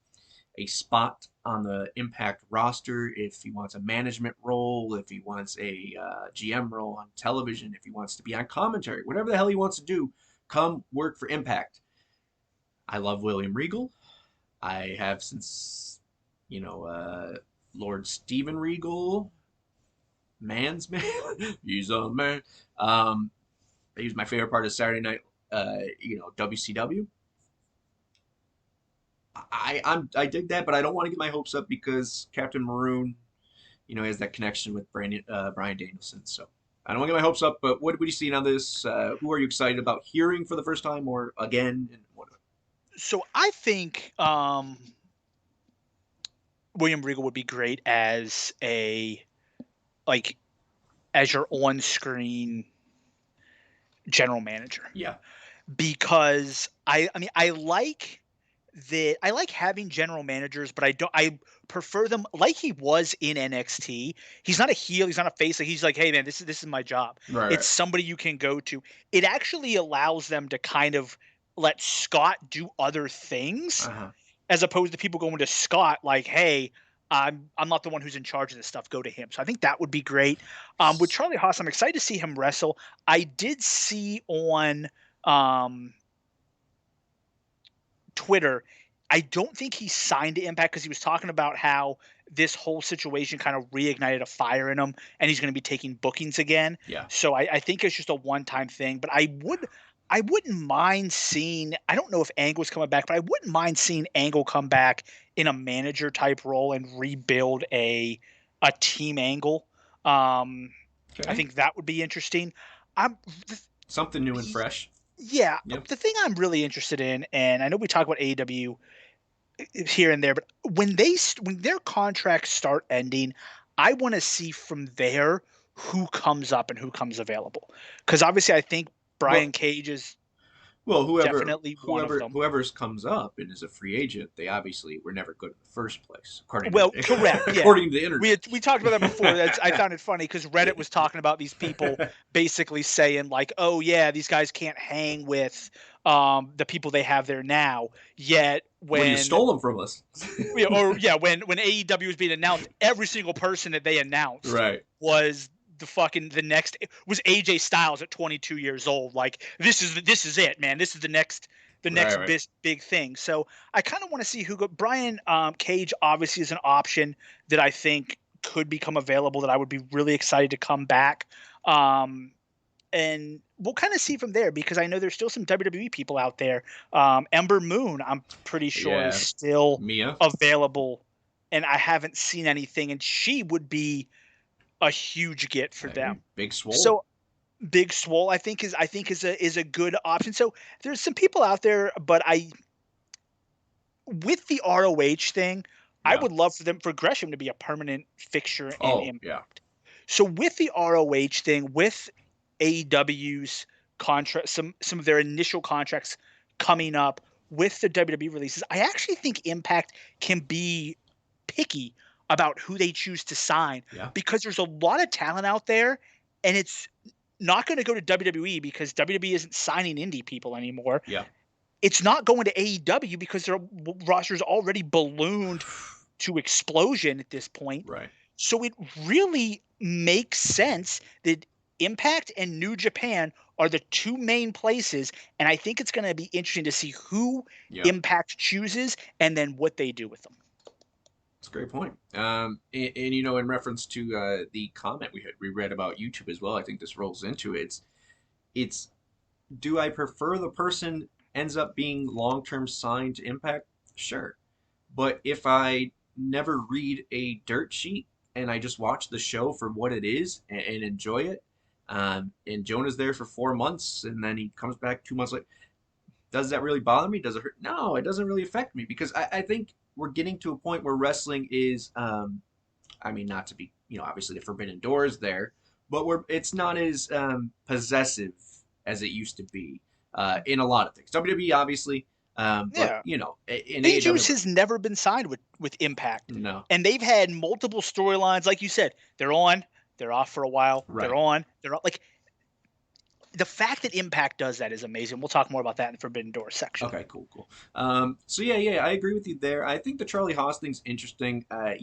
a spot on the Impact roster if he wants a management role, if he wants a GM role on television, if he wants to be on commentary, whatever the hell he wants to do, come work for Impact. I love William Regal. I have since, Lord Steven Regal, man's man. He's a man. He was my favorite part of Saturday night, WCW. I dig that, but I don't want to get my hopes up because Captain Maroon, has that connection with Brian Danielson. So I don't want to get my hopes up. But what do you see on this? Who are you excited about hearing for the first time or again? And what? So I think William Regal would be great as as your on-screen general manager. Yeah. Because I like having general managers, but I prefer them like he was in NXT. He's not a heel, he's not a face. He's like, hey man, this is my job. Right, it's somebody you can go to. It actually allows them to kind of let Scott do other things, as opposed to people going to Scott like, hey, I'm not the one who's in charge of this stuff. Go to him. So I think that would be great. With Charlie Haas, I'm excited to see him wrestle. I did see on Twitter, I don't think he signed to Impact because he was talking about how this whole situation kind of reignited a fire in him and he's going to be taking bookings again. Yeah. So I think it's just a one-time thing, but I wouldn't mind seeing, I don't know if Angle's coming back, but I wouldn't mind seeing Angle come back in a manager type role and rebuild a team Angle. I think that would be interesting. Something new and fresh. Yeah. Yep. The thing I'm really interested in, and I know we talk about AEW here and there, but when their contracts start ending, I want to see from there who comes up and who comes available. Because obviously I think Brian Cage is definitely one of them. Whoever comes up and is a free agent, they obviously were never good in the first place. Correct. Yeah. According to the internet. We talked about that before. I found it funny because Reddit was talking about these people basically saying like, oh yeah, these guys can't hang with the people they have there now. Yet when you stole them from us. when AEW was being announced, every single person that they announced was the next was AJ Styles at 22 years old. Like this is it, man. This is the next big thing. So I kind of want to see who go. Brian Cage obviously is an option that I think could become available that I would be really excited to come back. And we'll kind of see from there because I know there's still some WWE people out there. Ember Moon, I'm pretty sure is still available and I haven't seen anything, and she would be a huge get for them. Big Swole. So Big Swole, I think is a good option. So there's some people out there, but with the ROH thing, I would love for Gresham to be a permanent fixture in Impact. So with the ROH thing, with AEW's contract, some of their initial contracts coming up with the WWE releases, I actually think Impact can be picky about who they choose to sign because there's a lot of talent out there, and it's not going to go to WWE because WWE isn't signing indie people anymore. Yeah. It's not going to AEW because their roster's already ballooned to explosion at this point. Right. So it really makes sense that Impact and New Japan are the two main places, and I think it's going to be interesting to see who Impact chooses and then what they do with them. That's a great point. And in reference to the comment we read about YouTube as well, I think this rolls into it. It's do I prefer the person ends up being long-term signed to Impact? Sure. But if I never read a dirt sheet and I just watch the show for what it is and enjoy it, and Jonah's there for 4 months and then he comes back 2 months later, does that really bother me? Does it hurt? No, it doesn't really affect me because I think we're getting to a point where wrestling is, not to be, obviously the forbidden doors there, but it's not as possessive as it used to be in a lot of things. WWE, obviously, but, in AEW has never been signed with Impact. No. And they've had multiple storylines. Like you said, they're on, they're off for a while, they're on, they're off. Like, the fact that Impact does that is amazing. We'll talk more about that in the Forbidden Door section. Okay, cool. So I agree with you there. I think the Charlie Haas thing's interesting. I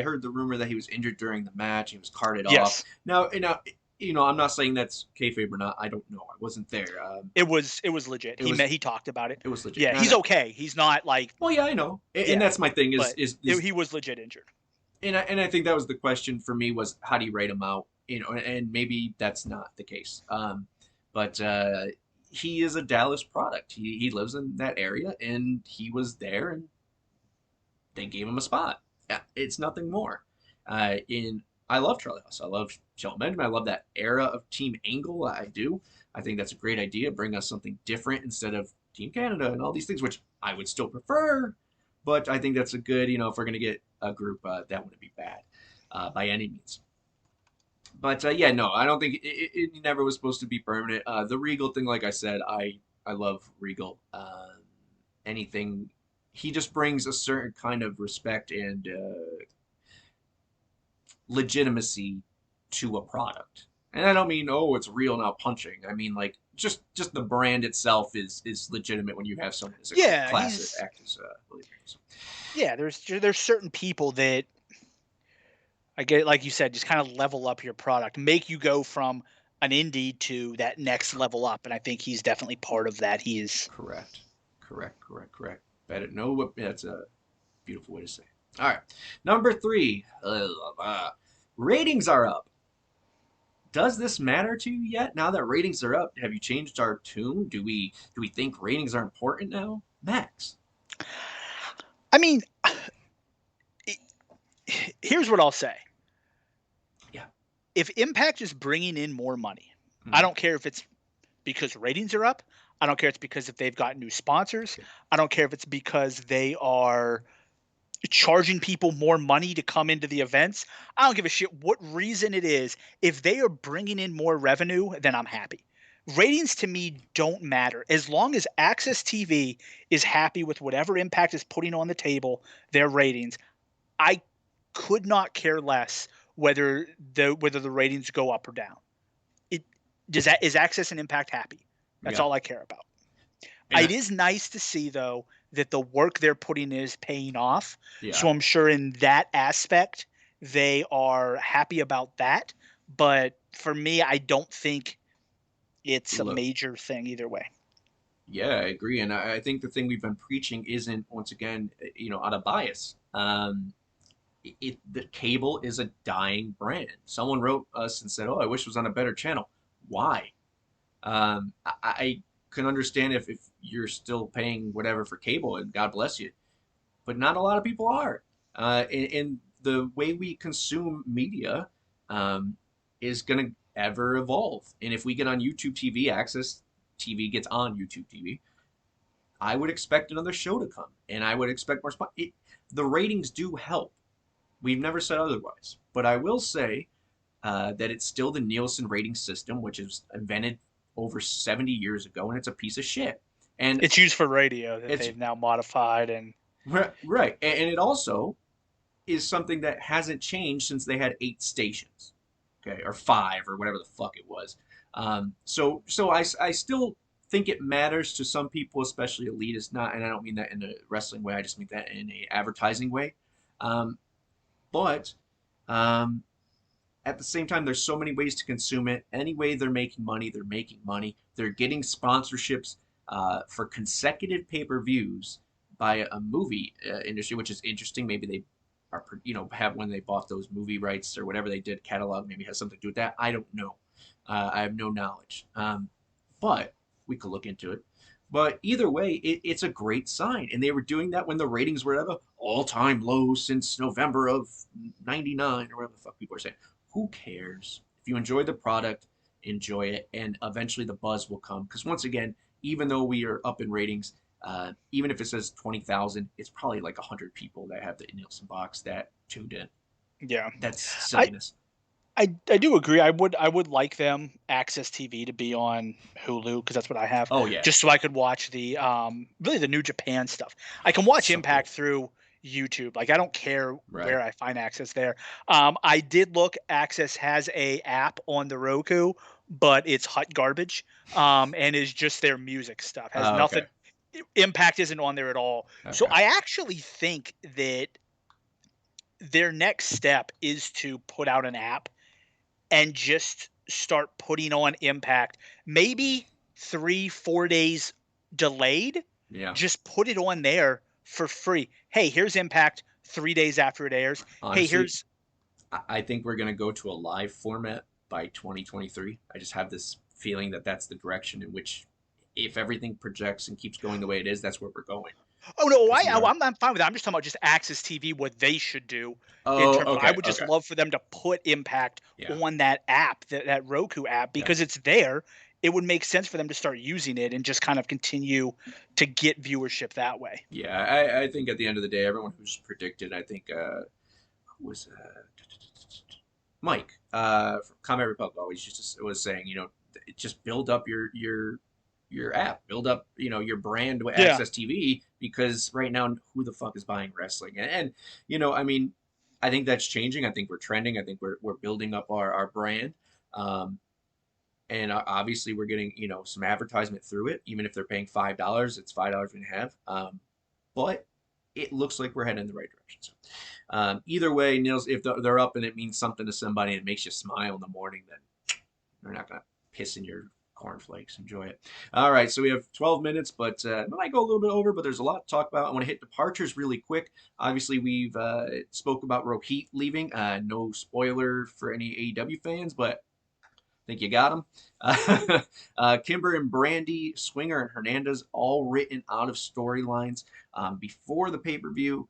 heard the rumor that he was injured during the match. He was carted off. Now, I'm not saying that's kayfabe or not. I don't know. I wasn't there. It was legit. He talked about it. It was legit. Yeah, he's okay. He's not like. Well, yeah, I know. And that's my thing is he was legit injured. And I think that was the question for me was how do you rate him out? And maybe that's not the case. But he is a Dallas product. He lives in that area, and he was there, and they gave him a spot. Yeah, it's nothing more. I love Charlie Haas. I love Shelton Benjamin. I love that era of Team Angle. I do. I think that's a great idea. Bring us something different instead of Team Canada and all these things, which I would still prefer. But I think that's a good, if we're going to get a group, that wouldn't be bad by any means. But I don't think it never was supposed to be permanent. The Regal thing, like I said, I love Regal. Anything, he just brings a certain kind of respect and legitimacy to a product. And I don't mean, it's real now punching. I mean, like, just the brand itself is legitimate when you have someone as a class that acts as Yeah, there's certain people that, I get it, like you said, just kind of level up your product, make you go from an indie to that next level up, and I think he's definitely part of that. He is correct. That's a beautiful way to say it. All right, number 3, ratings are up. Does this matter to you yet? Now that ratings are up, have you changed our tune? Do we think ratings are important now, Max? I mean, here's what I'll say. Yeah. If Impact is bringing in more money, I don't care if it's because ratings are up. I don't care if it's because if they've got new sponsors. Okay. I don't care if it's because they are charging people more money to come into the events. I don't give a shit what reason it is. If they are bringing in more revenue, then I'm happy. Ratings to me don't matter. As long as Access TV is happy with whatever Impact is putting on the table, their ratings, I could not care less whether the ratings go up or down. Is Access and Impact happy? That's all I care about. Yeah. It is nice to see though that the work they're putting in is paying off. Yeah. So I'm sure in that aspect they are happy about that. But for me, I don't think it's a major thing either way. Yeah, I agree. And I think the thing we've been preaching isn't, once again, out of bias. The cable is a dying brand. Someone wrote us and said, I wish it was on a better channel. Why? I can understand if you're still paying whatever for cable, and God bless you. But not a lot of people are. And the way we consume media is going to ever evolve. And if we get on YouTube TV, Access TV gets on YouTube TV, I would expect another show to come, and I would expect more spot. The ratings do help. We've never said otherwise, but I will say that it's still the Nielsen rating system, which is invented over 70 years ago, and it's a piece of shit. And it's used for radio that they've now modified, and right, and it also is something that hasn't changed since they had 8 stations, okay, or 5 or whatever the fuck it was. So I still think it matters to some people, especially elitists. Not, and I don't mean that in a wrestling way. I just mean that in a advertising way. But at the same time, there's so many ways to consume it. Any way they're making money, they're making money. They're getting sponsorships for consecutive pay-per-views by a movie industry, which is interesting. Maybe they are, have when they bought those movie rights or whatever they did, catalog maybe has something to do with that. I don't know. I have no knowledge. But we could look into it. But either way, it's a great sign. And they were doing that when the ratings were at an all-time low since November of 99 or whatever the fuck people are saying. Who cares? If you enjoy the product, enjoy it. And eventually the buzz will come. Because once again, even though we are up in ratings, even if it says 20,000, it's probably like 100 people that have the Nielsen box that tuned in. Yeah. That's silliness. I do agree. I would like them Access TV to be on Hulu because that's what I have. Oh yeah. Just so I could watch the really the New Japan stuff. I can watch Impact through YouTube. Like I don't care where I find Access there. I did look. Access has a app on the Roku, but it's hot garbage. And is just their music stuff. Has nothing. Okay. Impact isn't on there at all. Okay. So I actually think that their next step is to put out an app and just start putting on Impact, maybe 3-4 days delayed. Yeah. Just put it on there for free. Hey, here's Impact 3 days after it airs. Honestly, hey, here's. I think we're gonna go to a live format by 2023. I just have this feeling that that's the direction in which, if everything projects and keeps going the way it is, that's where we're going. Oh no, I'm fine with that. I'm just talking about just Access TV, what they should do. I would just love for them to put Impact on that app, that Roku app, because it's there. It would make sense for them to start using it and just kind of continue to get viewership that way. Yeah, I think at the end of the day, everyone who's predicted, I think who was Mike from Combat Republic always was saying, just build up your app, build up, your brand with Access TV, because right now, who the fuck is buying wrestling? And I mean, I think that's changing. I think we're trending. I think we're building up our brand. And obviously we're getting, some advertisement through it. Even if they're paying $5, it's $5.50. But it looks like we're heading in the right direction. So either way, Nils, if they're up and it means something to somebody and it makes you smile in the morning, then they're not going to piss in your cornflakes. Enjoy it. All right, so we have 12 minutes, but I might go a little bit over, but there's a lot to talk about. I want to hit departures really quick. Obviously, we've spoke about Rohit leaving. No spoiler for any AEW fans, but I think you got them. Kimber and Brandy, Swinger and Hernandez, all written out of storylines before the pay-per-view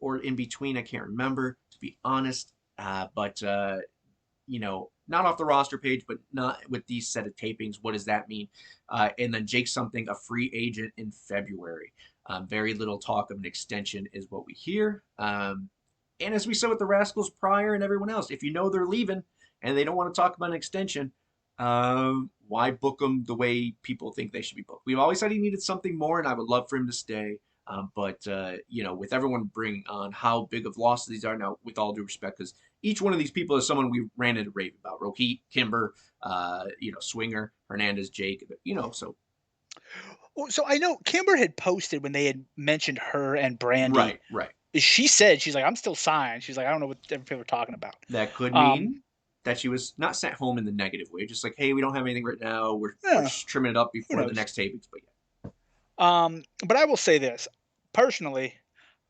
or in between. I can't remember, to be honest. But not off the roster page, but not with these set of tapings. What does that mean? And then Jake Something, a free agent in February. Very little talk of an extension is what we hear. And as we said with the Rascals prior and everyone else, if you know they're leaving and they don't want to talk about an extension, why book them the way people think they should be booked? We've always said he needed something more, and I would love for him to stay. But with everyone bringing on how big of losses these are now, with all due respect, because each one of these people is someone we ranted and raved about. Rohit, Kimber, Swinger, Hernandez, Jake, so. So I know Kimber had posted when they had mentioned her and Brandy. Right. She said, she's like, I'm still signed. She's like, I don't know what people are talking about. That could mean that she was not sent home in the negative way. Just like, hey, we don't have anything right now. We're just trimming it up before the next tapings. But yeah. But I will say this. Personally,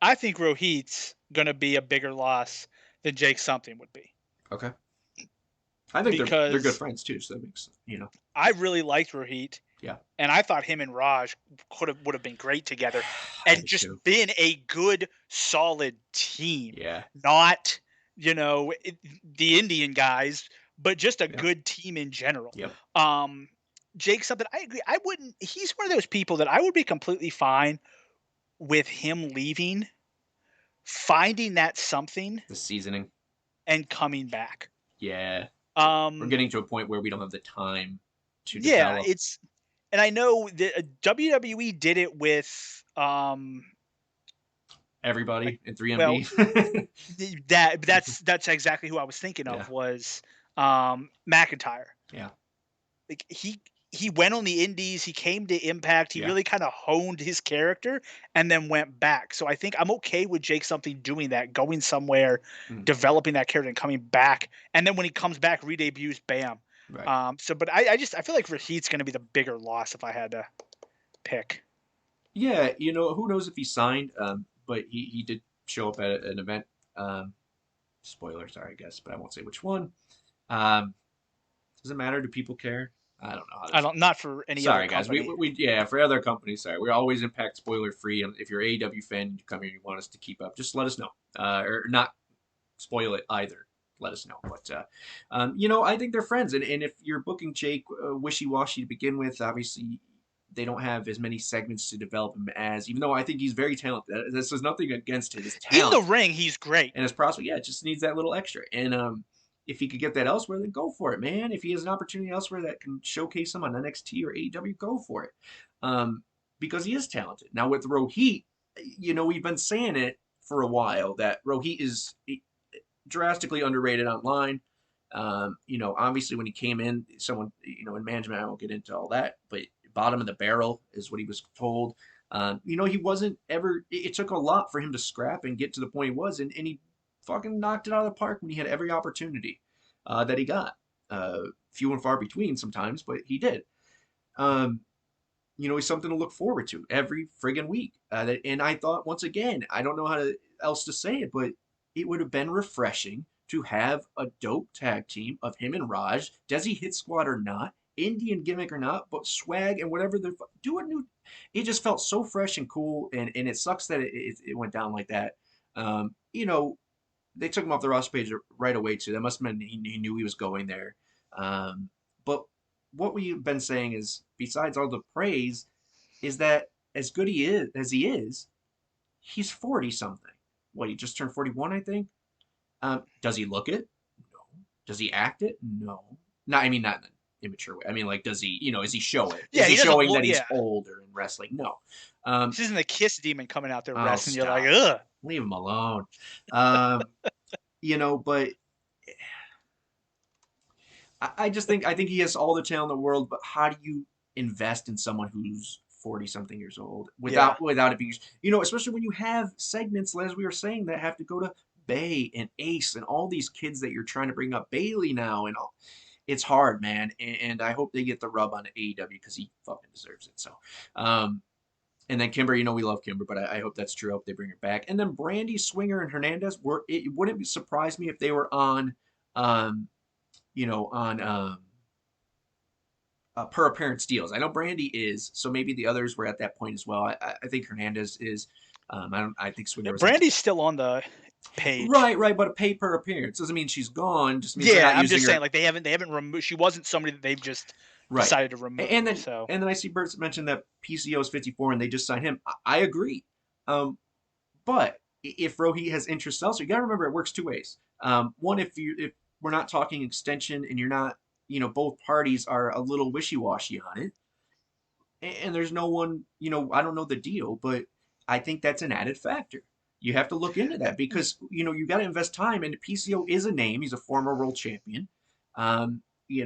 I think Rohit's going to be a bigger loss than Jake Something would be. Okay. I think they're good friends too, so that makes, I really liked Rohit. Yeah. And I thought him and Raj would have been great together, I and did just too. been a good, solid team. Yeah. Not, the Indian guys, but just a Yeah. good team in general. Yep. Jake, something I agree. I wouldn't. He's one of those people that I would be completely fine with him leaving, finding that something, The seasoning. and coming back. Yeah. Um, We're getting to a point where we don't have the time to yeah, develop. and I know that WWE did it with Everybody in well, 3MB. that's exactly who I was thinking of, Yeah. was McIntyre. Yeah. Like he went on the indies, he came to Impact, he Yeah. really kind of honed his character and then went back. So I think I'm okay with Jake something doing that, going somewhere, developing that character and coming back. And then when he comes back, re-debuts, bam. Right. But I feel like Rahit's going to be the bigger loss if I had to pick. Yeah, who knows if he signed, but he did show up at an event. Spoiler, sorry, I guess, but I won't say which one. Does it matter? Do people care? I don't know. Not for any Sorry, other guys. company. Yeah, for other companies, sorry. We're always Impact spoiler free. And if you're an AEW fan, you come here and you want us to keep up, just let us know. Or not spoil it either. Let us know. But, I think they're friends. And if you're booking Jake wishy-washy to begin with, obviously they don't have as many segments to develop him as, even though I think he's very talented. This is nothing against his talent. In the ring, he's great. And his prospect, it just needs that little extra. And if he could get that elsewhere, then go for it, man. If he has an opportunity elsewhere that can showcase him on NXT or AEW, go for it. Because he is talented. Now with Rohit, we've been saying it for a while that Rohit is drastically underrated online. Obviously when he came in, someone, in management, I won't get into all that, but bottom of the barrel is what he was told. He wasn't ever, it took a lot for him to scrap and get to the point he was, and he fucking knocked it out of the park when he had every opportunity that he got. Few and far between sometimes, but he did. He's something to look forward to every friggin' week. And I thought, once again, I don't know how else to say it, but it would have been refreshing to have a dope tag team of him and Raj, Desi Hit Squad or not, Indian gimmick or not, but swag and whatever they're doing new. It just felt so fresh and cool, and it sucks that it went down like that. They took him off the roster page right away too. That must have been he knew he was going there. But what we've been saying is, besides all the praise, is that as good as he is, he's 40 something. What, he just turned 41, I think. Does he look it? No. Does he act it? No. Not in an immature way. I mean, like, does he? Is he show it? Yeah, is he showing that he's yeah. older in wrestling? No. This isn't the Kiss demon coming out there wrestling. Stop. You're like, ugh. Leave him alone. But I think he has all the talent in the world, but how do you invest in someone who's 40 something years old without it being, especially when you have segments, as we were saying, that have to go to Bay and Ace and all these kids that you're trying to bring up, Bailey now and all. It's hard, man. And I hope they get the rub on AEW because he fucking deserves it. So, and then Kimber, we love Kimber, but I hope that's true. I hope they bring her back. And then Brandy, Swinger, and Hernandez it wouldn't surprise me if they were on, per appearance deals. I know Brandy is, so maybe the others were at that point as well. I think Hernandez is. I think Swinger was. Brandy's still on the page. Right, but a pay per appearance doesn't mean she's gone. Just means I'm just saying, like they haven't removed. She wasn't somebody that they've just decided to remove. And then I see Bert mentioned that PCO is 54 and they just signed him. I agree. But if Rohit has interest elsewhere, you got to remember it works two ways. One, if we're not talking extension and you're not, both parties are a little wishy-washy on it, and there's no one, I don't know the deal, but I think that's an added factor. You have to look into that because, you got to invest time, and PCO is a name. He's a former world champion, and he's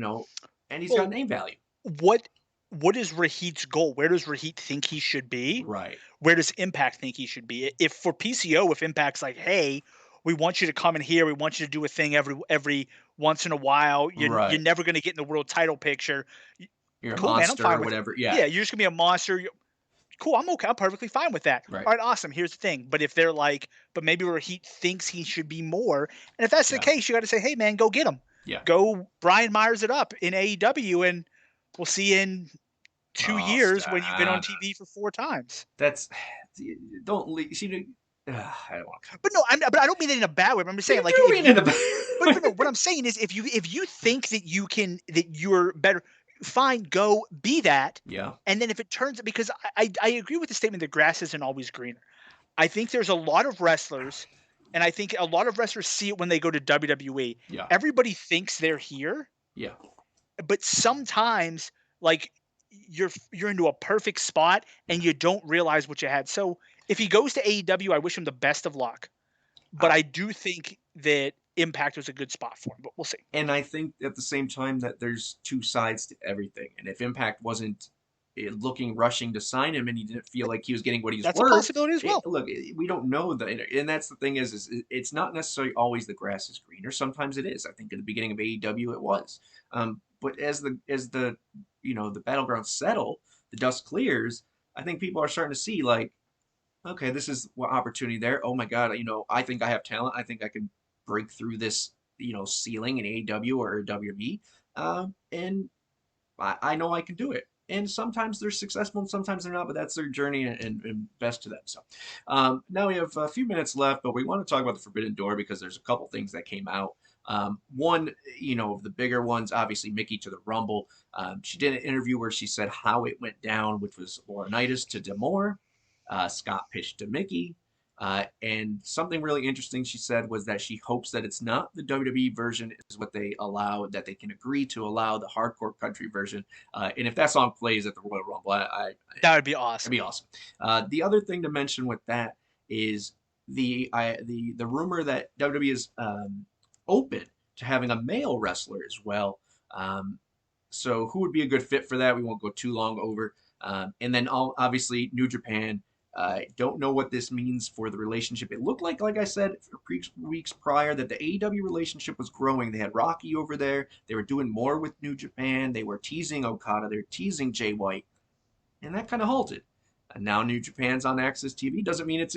got name value. What is Rahit's goal? Where does Rohit think he should be? Right. Where does Impact think he should be? If for PCO, if Impact's like, hey, we want you to come in here, we want you to do a thing every once in a while. You're never going to get in the world title picture. You're cool, a monster man, I'm fine or whatever. Yeah, you're just gonna be a monster. Cool, I'm okay. I'm perfectly fine with that. Right. All right, awesome. Here's the thing. But if they're like, but maybe Rohit thinks he should be more, and if that's the case, you got to say, hey, man, go get him. Yeah. Go Brian Myers it up in AEW, and we'll see you in 2 years when you've been on TV for 4 times. That's don't leave. I don't want to. But no, but I don't mean it in a bad way. I'm just saying, like, but no, what I'm saying is, if you think that you're better, fine, go be that. Yeah. And then if it turns, because I agree with the statement that grass isn't always greener. I think there's a lot of wrestlers, and I think a lot of wrestlers see it when they go to WWE. Yeah. Everybody thinks they're here. Yeah. But sometimes, like, you're into a perfect spot and you don't realize what you had. So if he goes to AEW, I wish him the best of luck. But I do think that Impact was a good spot for him, but we'll see. And I think at the same time that there's two sides to everything. And if Impact wasn't rushing to sign him, and he didn't feel like he was getting what he's worth. That's a possibility as well. Look, we don't know and that's the thing is it's not necessarily always the grass is greener. Sometimes it is. I think at the beginning of AEW it was. But as the the battlegrounds settle, the dust clears. I think people are starting to see, like, okay, this is what opportunity there. Oh my God, I think I have talent. I think I can break through this ceiling in AEW or WWE, and I know I can do it. And sometimes they're successful and sometimes they're not, but that's their journey and best to them. So now we have a few minutes left, but we want to talk about the Forbidden Door because there's a couple things that came out. One, of the bigger ones, obviously Mickey to the Rumble. She did an interview where she said how it went down, which was Laurinaitis to D'Amore, Scott pitched to Mickey. And something really interesting she said was that she hopes that it's not the WWE version is what they allow, that they can agree to allow the hardcore country version. And if that song plays at the Royal Rumble, that would be awesome. That'd be awesome. The other thing to mention with that is the rumor that WWE is open to having a male wrestler as well. So who would be a good fit for that? We won't go too long over. And then obviously New Japan. Don't know what this means for the relationship. It looked like I said, weeks prior, that the AEW relationship was growing. They had Rocky over there. They were doing more with New Japan. They were teasing Okada. They were teasing Jay White. And that kind of halted. And now New Japan's on Access TV. Doesn't mean it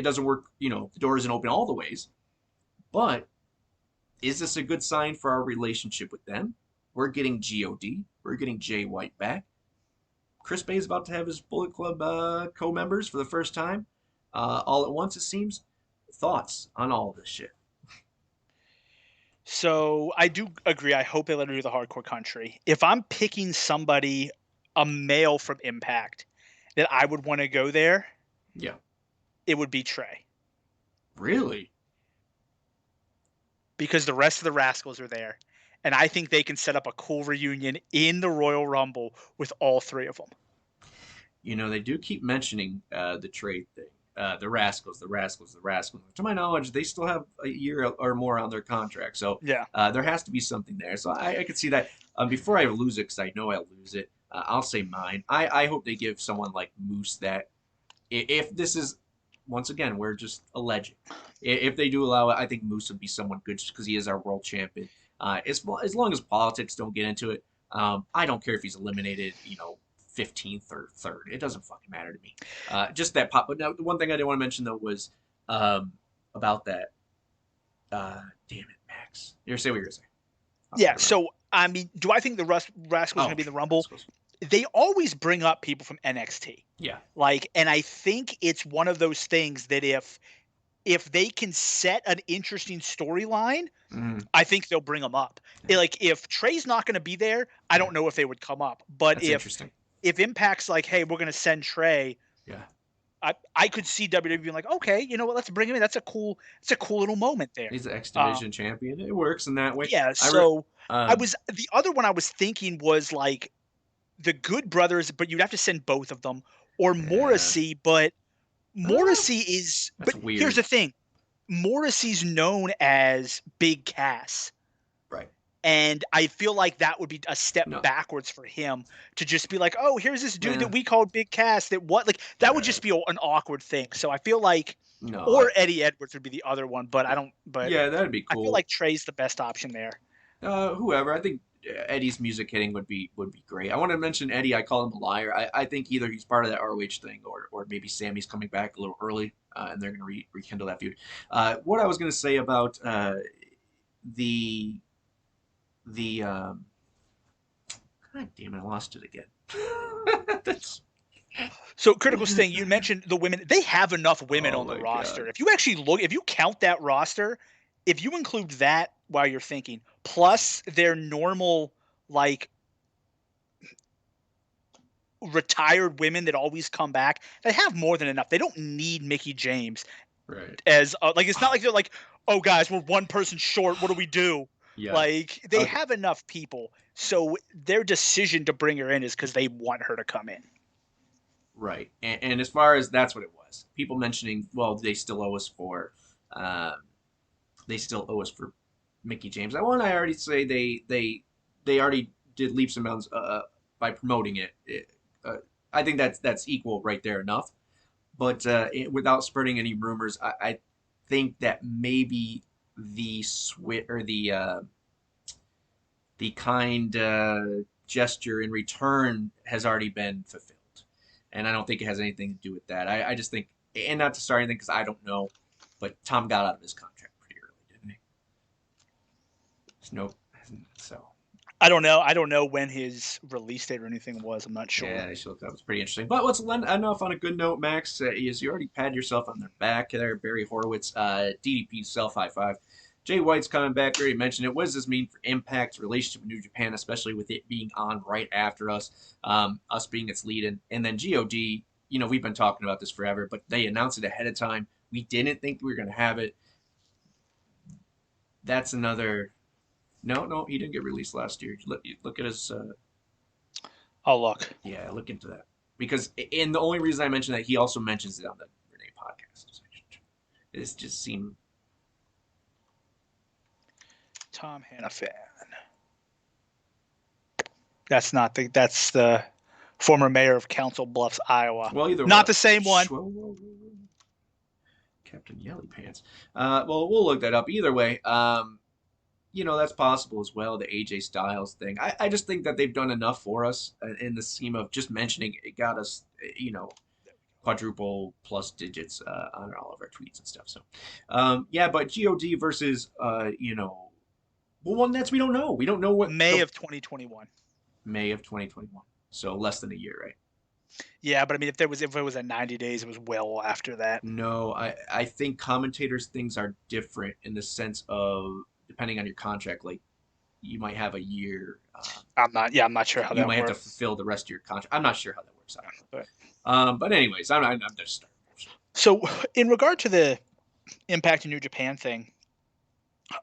doesn't work, the door isn't open all the ways. But is this a good sign for our relationship with them? We're getting GOD. We're getting Jay White back. Chris Bay is about to have his Bullet Club co-members for the first time, all at once, it seems. Thoughts on all of this shit? So I do agree. I hope they let her do the hardcore country. If I'm picking somebody, a male from Impact, that I would want to go there, yeah, it would be Trey. Really? Because the rest of the Rascals are there. And I think they can set up a cool reunion in the Royal Rumble with all three of them. They do keep mentioning the trade thing. The Rascals. To my knowledge, they still have a year or more on their contract. So yeah, there has to be something there. So I could see that. Before I lose it, because I know I'll lose it, I'll say mine. I hope they give someone like Moose that, if this is, once again, we're just alleging. If they do allow it, I think Moose would be someone good just because he is our world champion. As long as politics don't get into it, I don't care if he's eliminated, 15th or 3rd. It doesn't fucking matter to me. Just that pop. But now, the one thing I didn't want to mention, though, was about that. Damn it, Max. You say what you're going to say. Yeah, so, I mean, do I think the Rascals are going to be in the Rumble? They always bring up people from NXT. Yeah. And I think it's one of those things that if they can set an interesting storyline, I think they'll bring them up. If Trey's not going to be there, I don't know if they would come up. But if Impact's like, hey, we're going to send Trey, I could see WWE being like, okay, you know what, let's bring him in. That's a cool little moment there. He's the X Division champion. It works in that way. Yeah. So the other one I was thinking was like the Good Brothers, but you'd have to send both of them, or Morrissey, but Morrissey is. That's but weird. Here's the thing. Morrissey's known as Big Cass. Right. And I feel like that would be a step backwards for him to just be like, oh, here's this dude that we called Big Cass. That would just be an awkward thing. So I feel like, Eddie Edwards would be the other one, but I don't. But yeah, that'd be cool. I feel like Trey's the best option there. Whoever. I think Eddie's music hitting would be great. I want to mention Eddie. I call him a liar. I think either he's part of that ROH thing, or maybe Sammy's coming back a little early, and they're going to rekindle that feud. What I was going to say about the God damn it, I lost it again. That's So Critical Sting, you mentioned the women. They have enough women Oh on the my roster. God. If you actually look, if you count that roster, if you include that while you're thinking, plus their normal like retired women that always come back, they have more than enough. They don't need Mickey James right. as like it's not like they're like, oh guys, we're one person short. What do we do? Yeah. Like they Okay. have enough people, so their decision to bring her in is because they want her to come in. Right. And as far as that's what it was, people mentioning, well, they still owe us for, they still owe us for Mickey James. I already say they already did leaps and bounds by promoting it. I think that's equal right there enough. But without spreading any rumors, I think that maybe the the kind gesture in return has already been fulfilled. And I don't think it has anything to do with that. I just think, and not to start anything because I don't know, but Tom got out of his contract pretty early, didn't he? Nope. So. I don't know. I don't know when his release date or anything was. I'm not sure. Yeah, I should look that up. It's pretty interesting. But let's end off on a good note, Max. Is you already pat yourself on the back there, Barry Horowitz, DDP self high five. Jay White's coming back. Already mentioned it. What does this mean for Impact's relationship with New Japan, especially with it being on right after us, us being its lead-in, and then God. You know, we've been talking about this forever, but they announced it ahead of time. We didn't think we were going to have it. That's another. No, he didn't get released last year. Look at his. Oh, look. Yeah, look into that. Because, and the only reason I mention that, he also mentions it on the Renee podcast. It just seemed. Tom Hannafan. That's the former mayor of Council Bluffs, Iowa. Well, either not the same one. Whoa. Captain Yelly Pants. Well, we'll look that up. Either way, you know, that's possible as well, the AJ Styles thing. I just think that they've done enough for us in the scheme of just mentioning it got us, you know, quadruple plus digits on all of our tweets and stuff. So, yeah, but God versus, you know, well, one that's we don't know. We don't know what. May of 2021. May of 2021. So less than a year, right? Yeah, but I mean, if it was at 90 days, it was well after that. No, I think commentators' things are different in the sense of depending on your contract. Like, you might have a year. I'm not sure how that works. You might have to fulfill the rest of your contract. I'm not sure how that works. I don't know. But anyways, I'm just starting. So, in regard to the Impact in New Japan thing,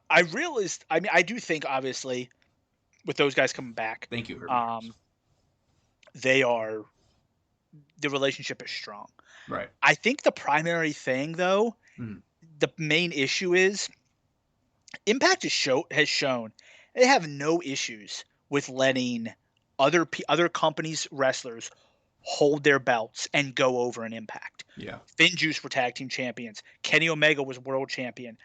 I realized. I mean, I do think obviously, with those guys coming back, Thank you, Herbert. The relationship is strong. Right. I think the primary thing, though, the main issue is Impact has shown they have no issues with letting other companies' wrestlers hold their belts and go over an Impact. Yeah. Finn Juice were tag team champions. Kenny Omega was world champion.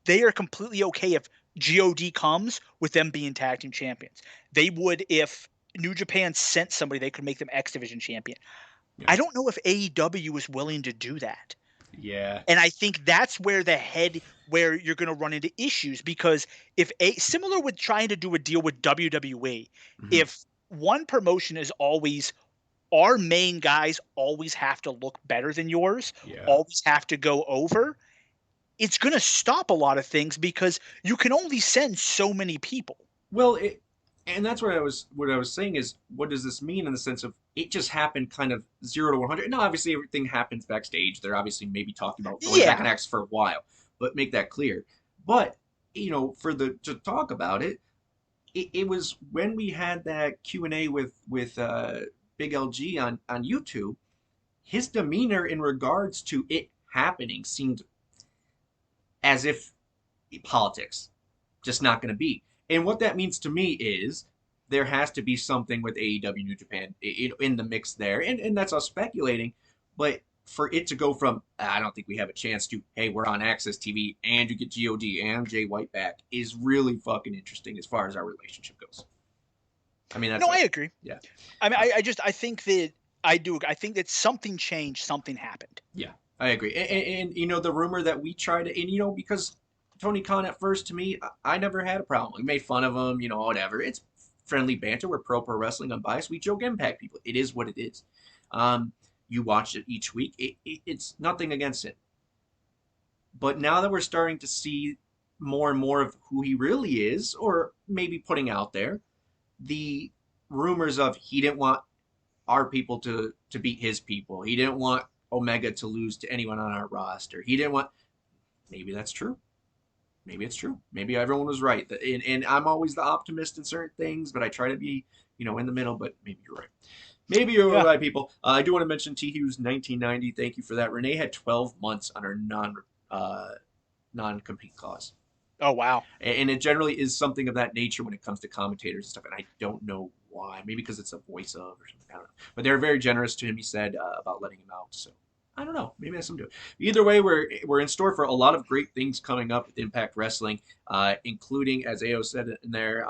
They are completely okay if God comes with them being tag team champions. They would if New Japan sent somebody, they could make them X Division champion. Yeah. I don't know if AEW is willing to do that. Yeah. And I think that's where where you're going to run into issues because similar with trying to do a deal with WWE, if one promotion is always our main guys always have to look better than yours, always have to go over, it's going to stop a lot of things because you can only send so many people. Well, and that's what I was saying is, what does this mean in the sense of it just happened kind of 0 to 100? Now, obviously, everything happens backstage. They're obviously maybe talking about going back and X for a while, but make that clear. But, you know, to talk about it, it was when we had that Q&A with Big LG on YouTube, his demeanor in regards to it happening seemed as if politics, just not going to be. And what that means to me is there has to be something with AEW New Japan in the mix there. And that's us speculating. But for it to go from, I don't think we have a chance to, hey, we're on Access TV and you get God and Jay White back is really fucking interesting as far as our relationship goes. I mean, that's. No, I agree. Yeah. I mean, I think that something changed, something happened. Yeah, I agree. And you know, the rumor that we tried to, and you know, because Tony Khan at first, to me, I never had a problem. We made fun of him, you know, whatever. It's friendly banter. We're pro wrestling unbiased. We joke Impact people. It is what it is. You watch it each week. It's nothing against it. But now that we're starting to see more and more of who he really is, or maybe putting out there, the rumors of he didn't want our people to beat his people. He didn't want Omega to lose to anyone on our roster. He didn't want... Maybe that's true. Maybe it's true. Maybe everyone was right. And I'm always the optimist in certain things, but I try to be, in the middle, but maybe you're right. Maybe you're right, people. I do want to mention T. Hughes 1990. Thank you for that. Renee had 12 months on her non-compete clause. Oh, wow. And it generally is something of that nature when it comes to commentators and stuff, and I don't know why. Maybe because it's a voice of or something. I don't know. But they're very generous to him, he said, about letting him out. So I don't know. Maybe that's something to it. Either way, we're in store for a lot of great things coming up with Impact Wrestling, including, as AO said in there,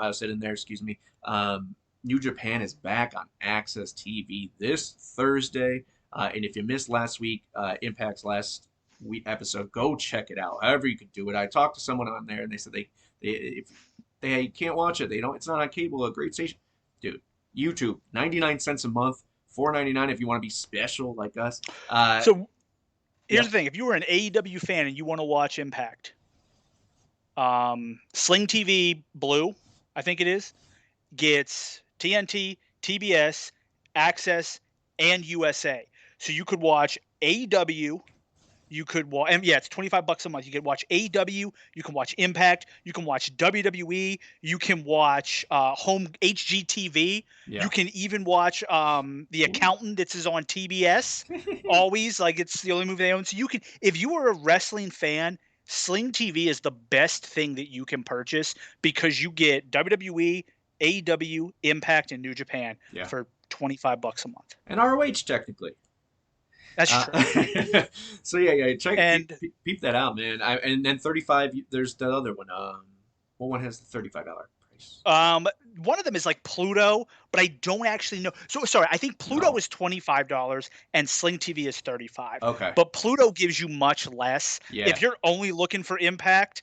New Japan is back on Access TV this Thursday. And if you missed last week, Impact's last week episode, go check it out. However you can do it. I talked to someone on there, and they said if they can't watch it, it's not on cable, a great station. Dude, YouTube, 99 cents a month, $4.99 if you want to be special like us. So here's the thing: if you were an AEW fan and you want to watch Impact, Sling TV Blue, I think it is, gets TNT, TBS, Access, and USA. So you could watch AEW. You could watch, and it's $25 a month. You can watch AEW. You can watch Impact. You can watch WWE. You can watch home HGTV. Yeah. You can even watch The Accountant. This is on TBS. Always, like, it's the only movie they own. So you can, if you are a wrestling fan, Sling TV is the best thing that you can purchase because you get WWE, AEW, Impact, and New Japan for $25 a month. And ROH technically. That's true. So check and peep that out, man. And then 35. There's the other one. What one has the $35 price? One of them is like Pluto, but I don't actually know. So sorry, I think Pluto is $25 and Sling TV is $35. Okay. But Pluto gives you much less. Yeah. If you're only looking for Impact,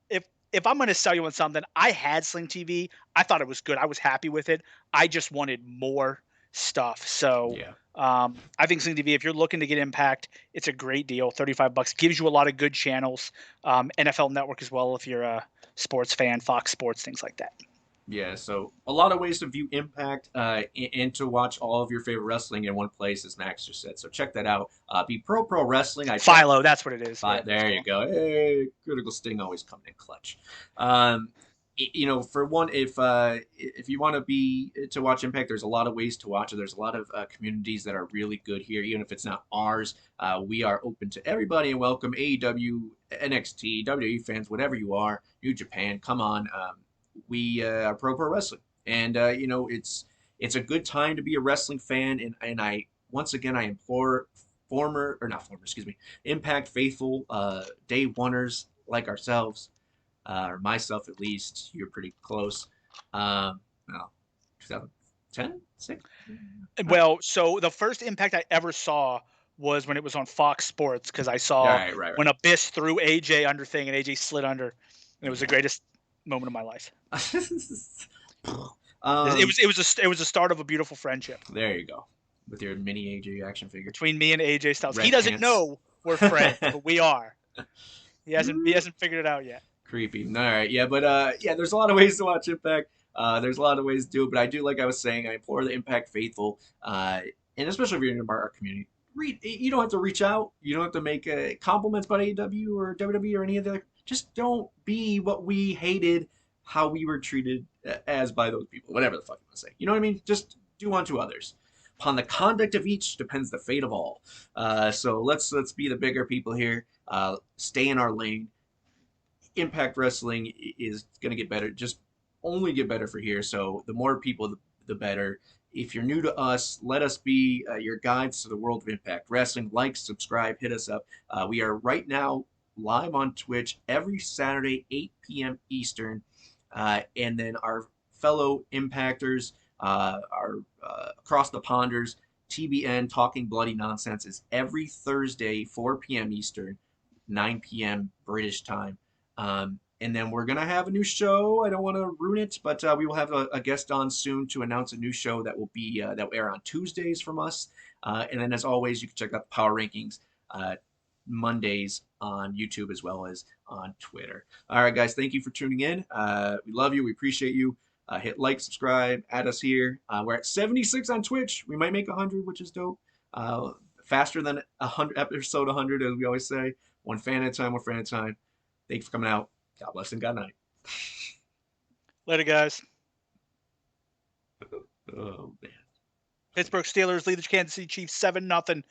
if I'm going to sell you on something, I had Sling TV. I thought it was good. I was happy with it. I just wanted more stuff. So I think Sling TV, if you're looking to get Impact, it's a great deal. $35 gives you a lot of good channels. NFL Network as well if you're a sports fan, Fox Sports, things like that. Yeah, so a lot of ways to view Impact and to watch all of your favorite wrestling in one place, as Max just said. So check that out. Be Pro Wrestling. Philo, that's what it is. There you go. Hey, Critical Sting always coming in clutch. For one, if you want to watch Impact, there's a lot of ways to watch it. There's a lot of communities that are really good here, even if it's not ours. We are open to everybody and welcome AEW, NXT, WWE fans, whatever you are, New Japan. Come on, we are pro wrestling, and it's a good time to be a wrestling fan. And I once again I implore Impact faithful, day oneers like ourselves. Or myself at least, you're pretty close. 2010, 6? Well, so the first Impact I ever saw was when it was on Fox Sports, because I saw when Abyss threw AJ under thing and AJ slid under, and it was the greatest moment of my life. It was the start of a beautiful friendship. There you go, with your mini AJ action figure between me and AJ Styles. He doesn't know we're friends, but we are. He hasn't figured it out yet. Creepy. All right, but there's a lot of ways to watch Impact. There's a lot of ways to do it, but I do, like I was saying, I implore the Impact faithful, and especially if you're in our community, you don't have to reach out. You don't have to make compliments about AEW or WWE or any of the other. Just don't be what we hated, how we were treated as by those people, whatever the fuck you want to say. You know what I mean? Just do unto others. Upon the conduct of each depends the fate of all. So let's be the bigger people here. Stay in our lane. Impact Wrestling is going to get better, just only get better for here. So the more people, the better. If you're new to us, let us be your guides to the world of Impact Wrestling. Like, subscribe, hit us up. We are right now live on Twitch every Saturday, 8 p.m. Eastern. And then our fellow Impactors, our Across the Ponders, TBN, Talking Bloody Nonsense, is every Thursday, 4 p.m. Eastern, 9 p.m. British time. And And then we're going to have a new show. I don't want to ruin it, but we will have a guest on soon to announce a new show that will be that will air on Tuesdays from us. And then, as always, you can check out the Power Rankings Mondays on YouTube as well as on Twitter. All right, guys, thank you for tuning in. We love you. We appreciate you. Hit like, subscribe, add us here. We're at 76 on Twitch. We might make 100, which is dope. Faster than 100, episode 100, as we always say. One fan at a time, one friend at a time. Thank you for coming out. God bless and God night. Later, guys. Oh, man. Pittsburgh Steelers lead the Kansas City Chiefs 7-0.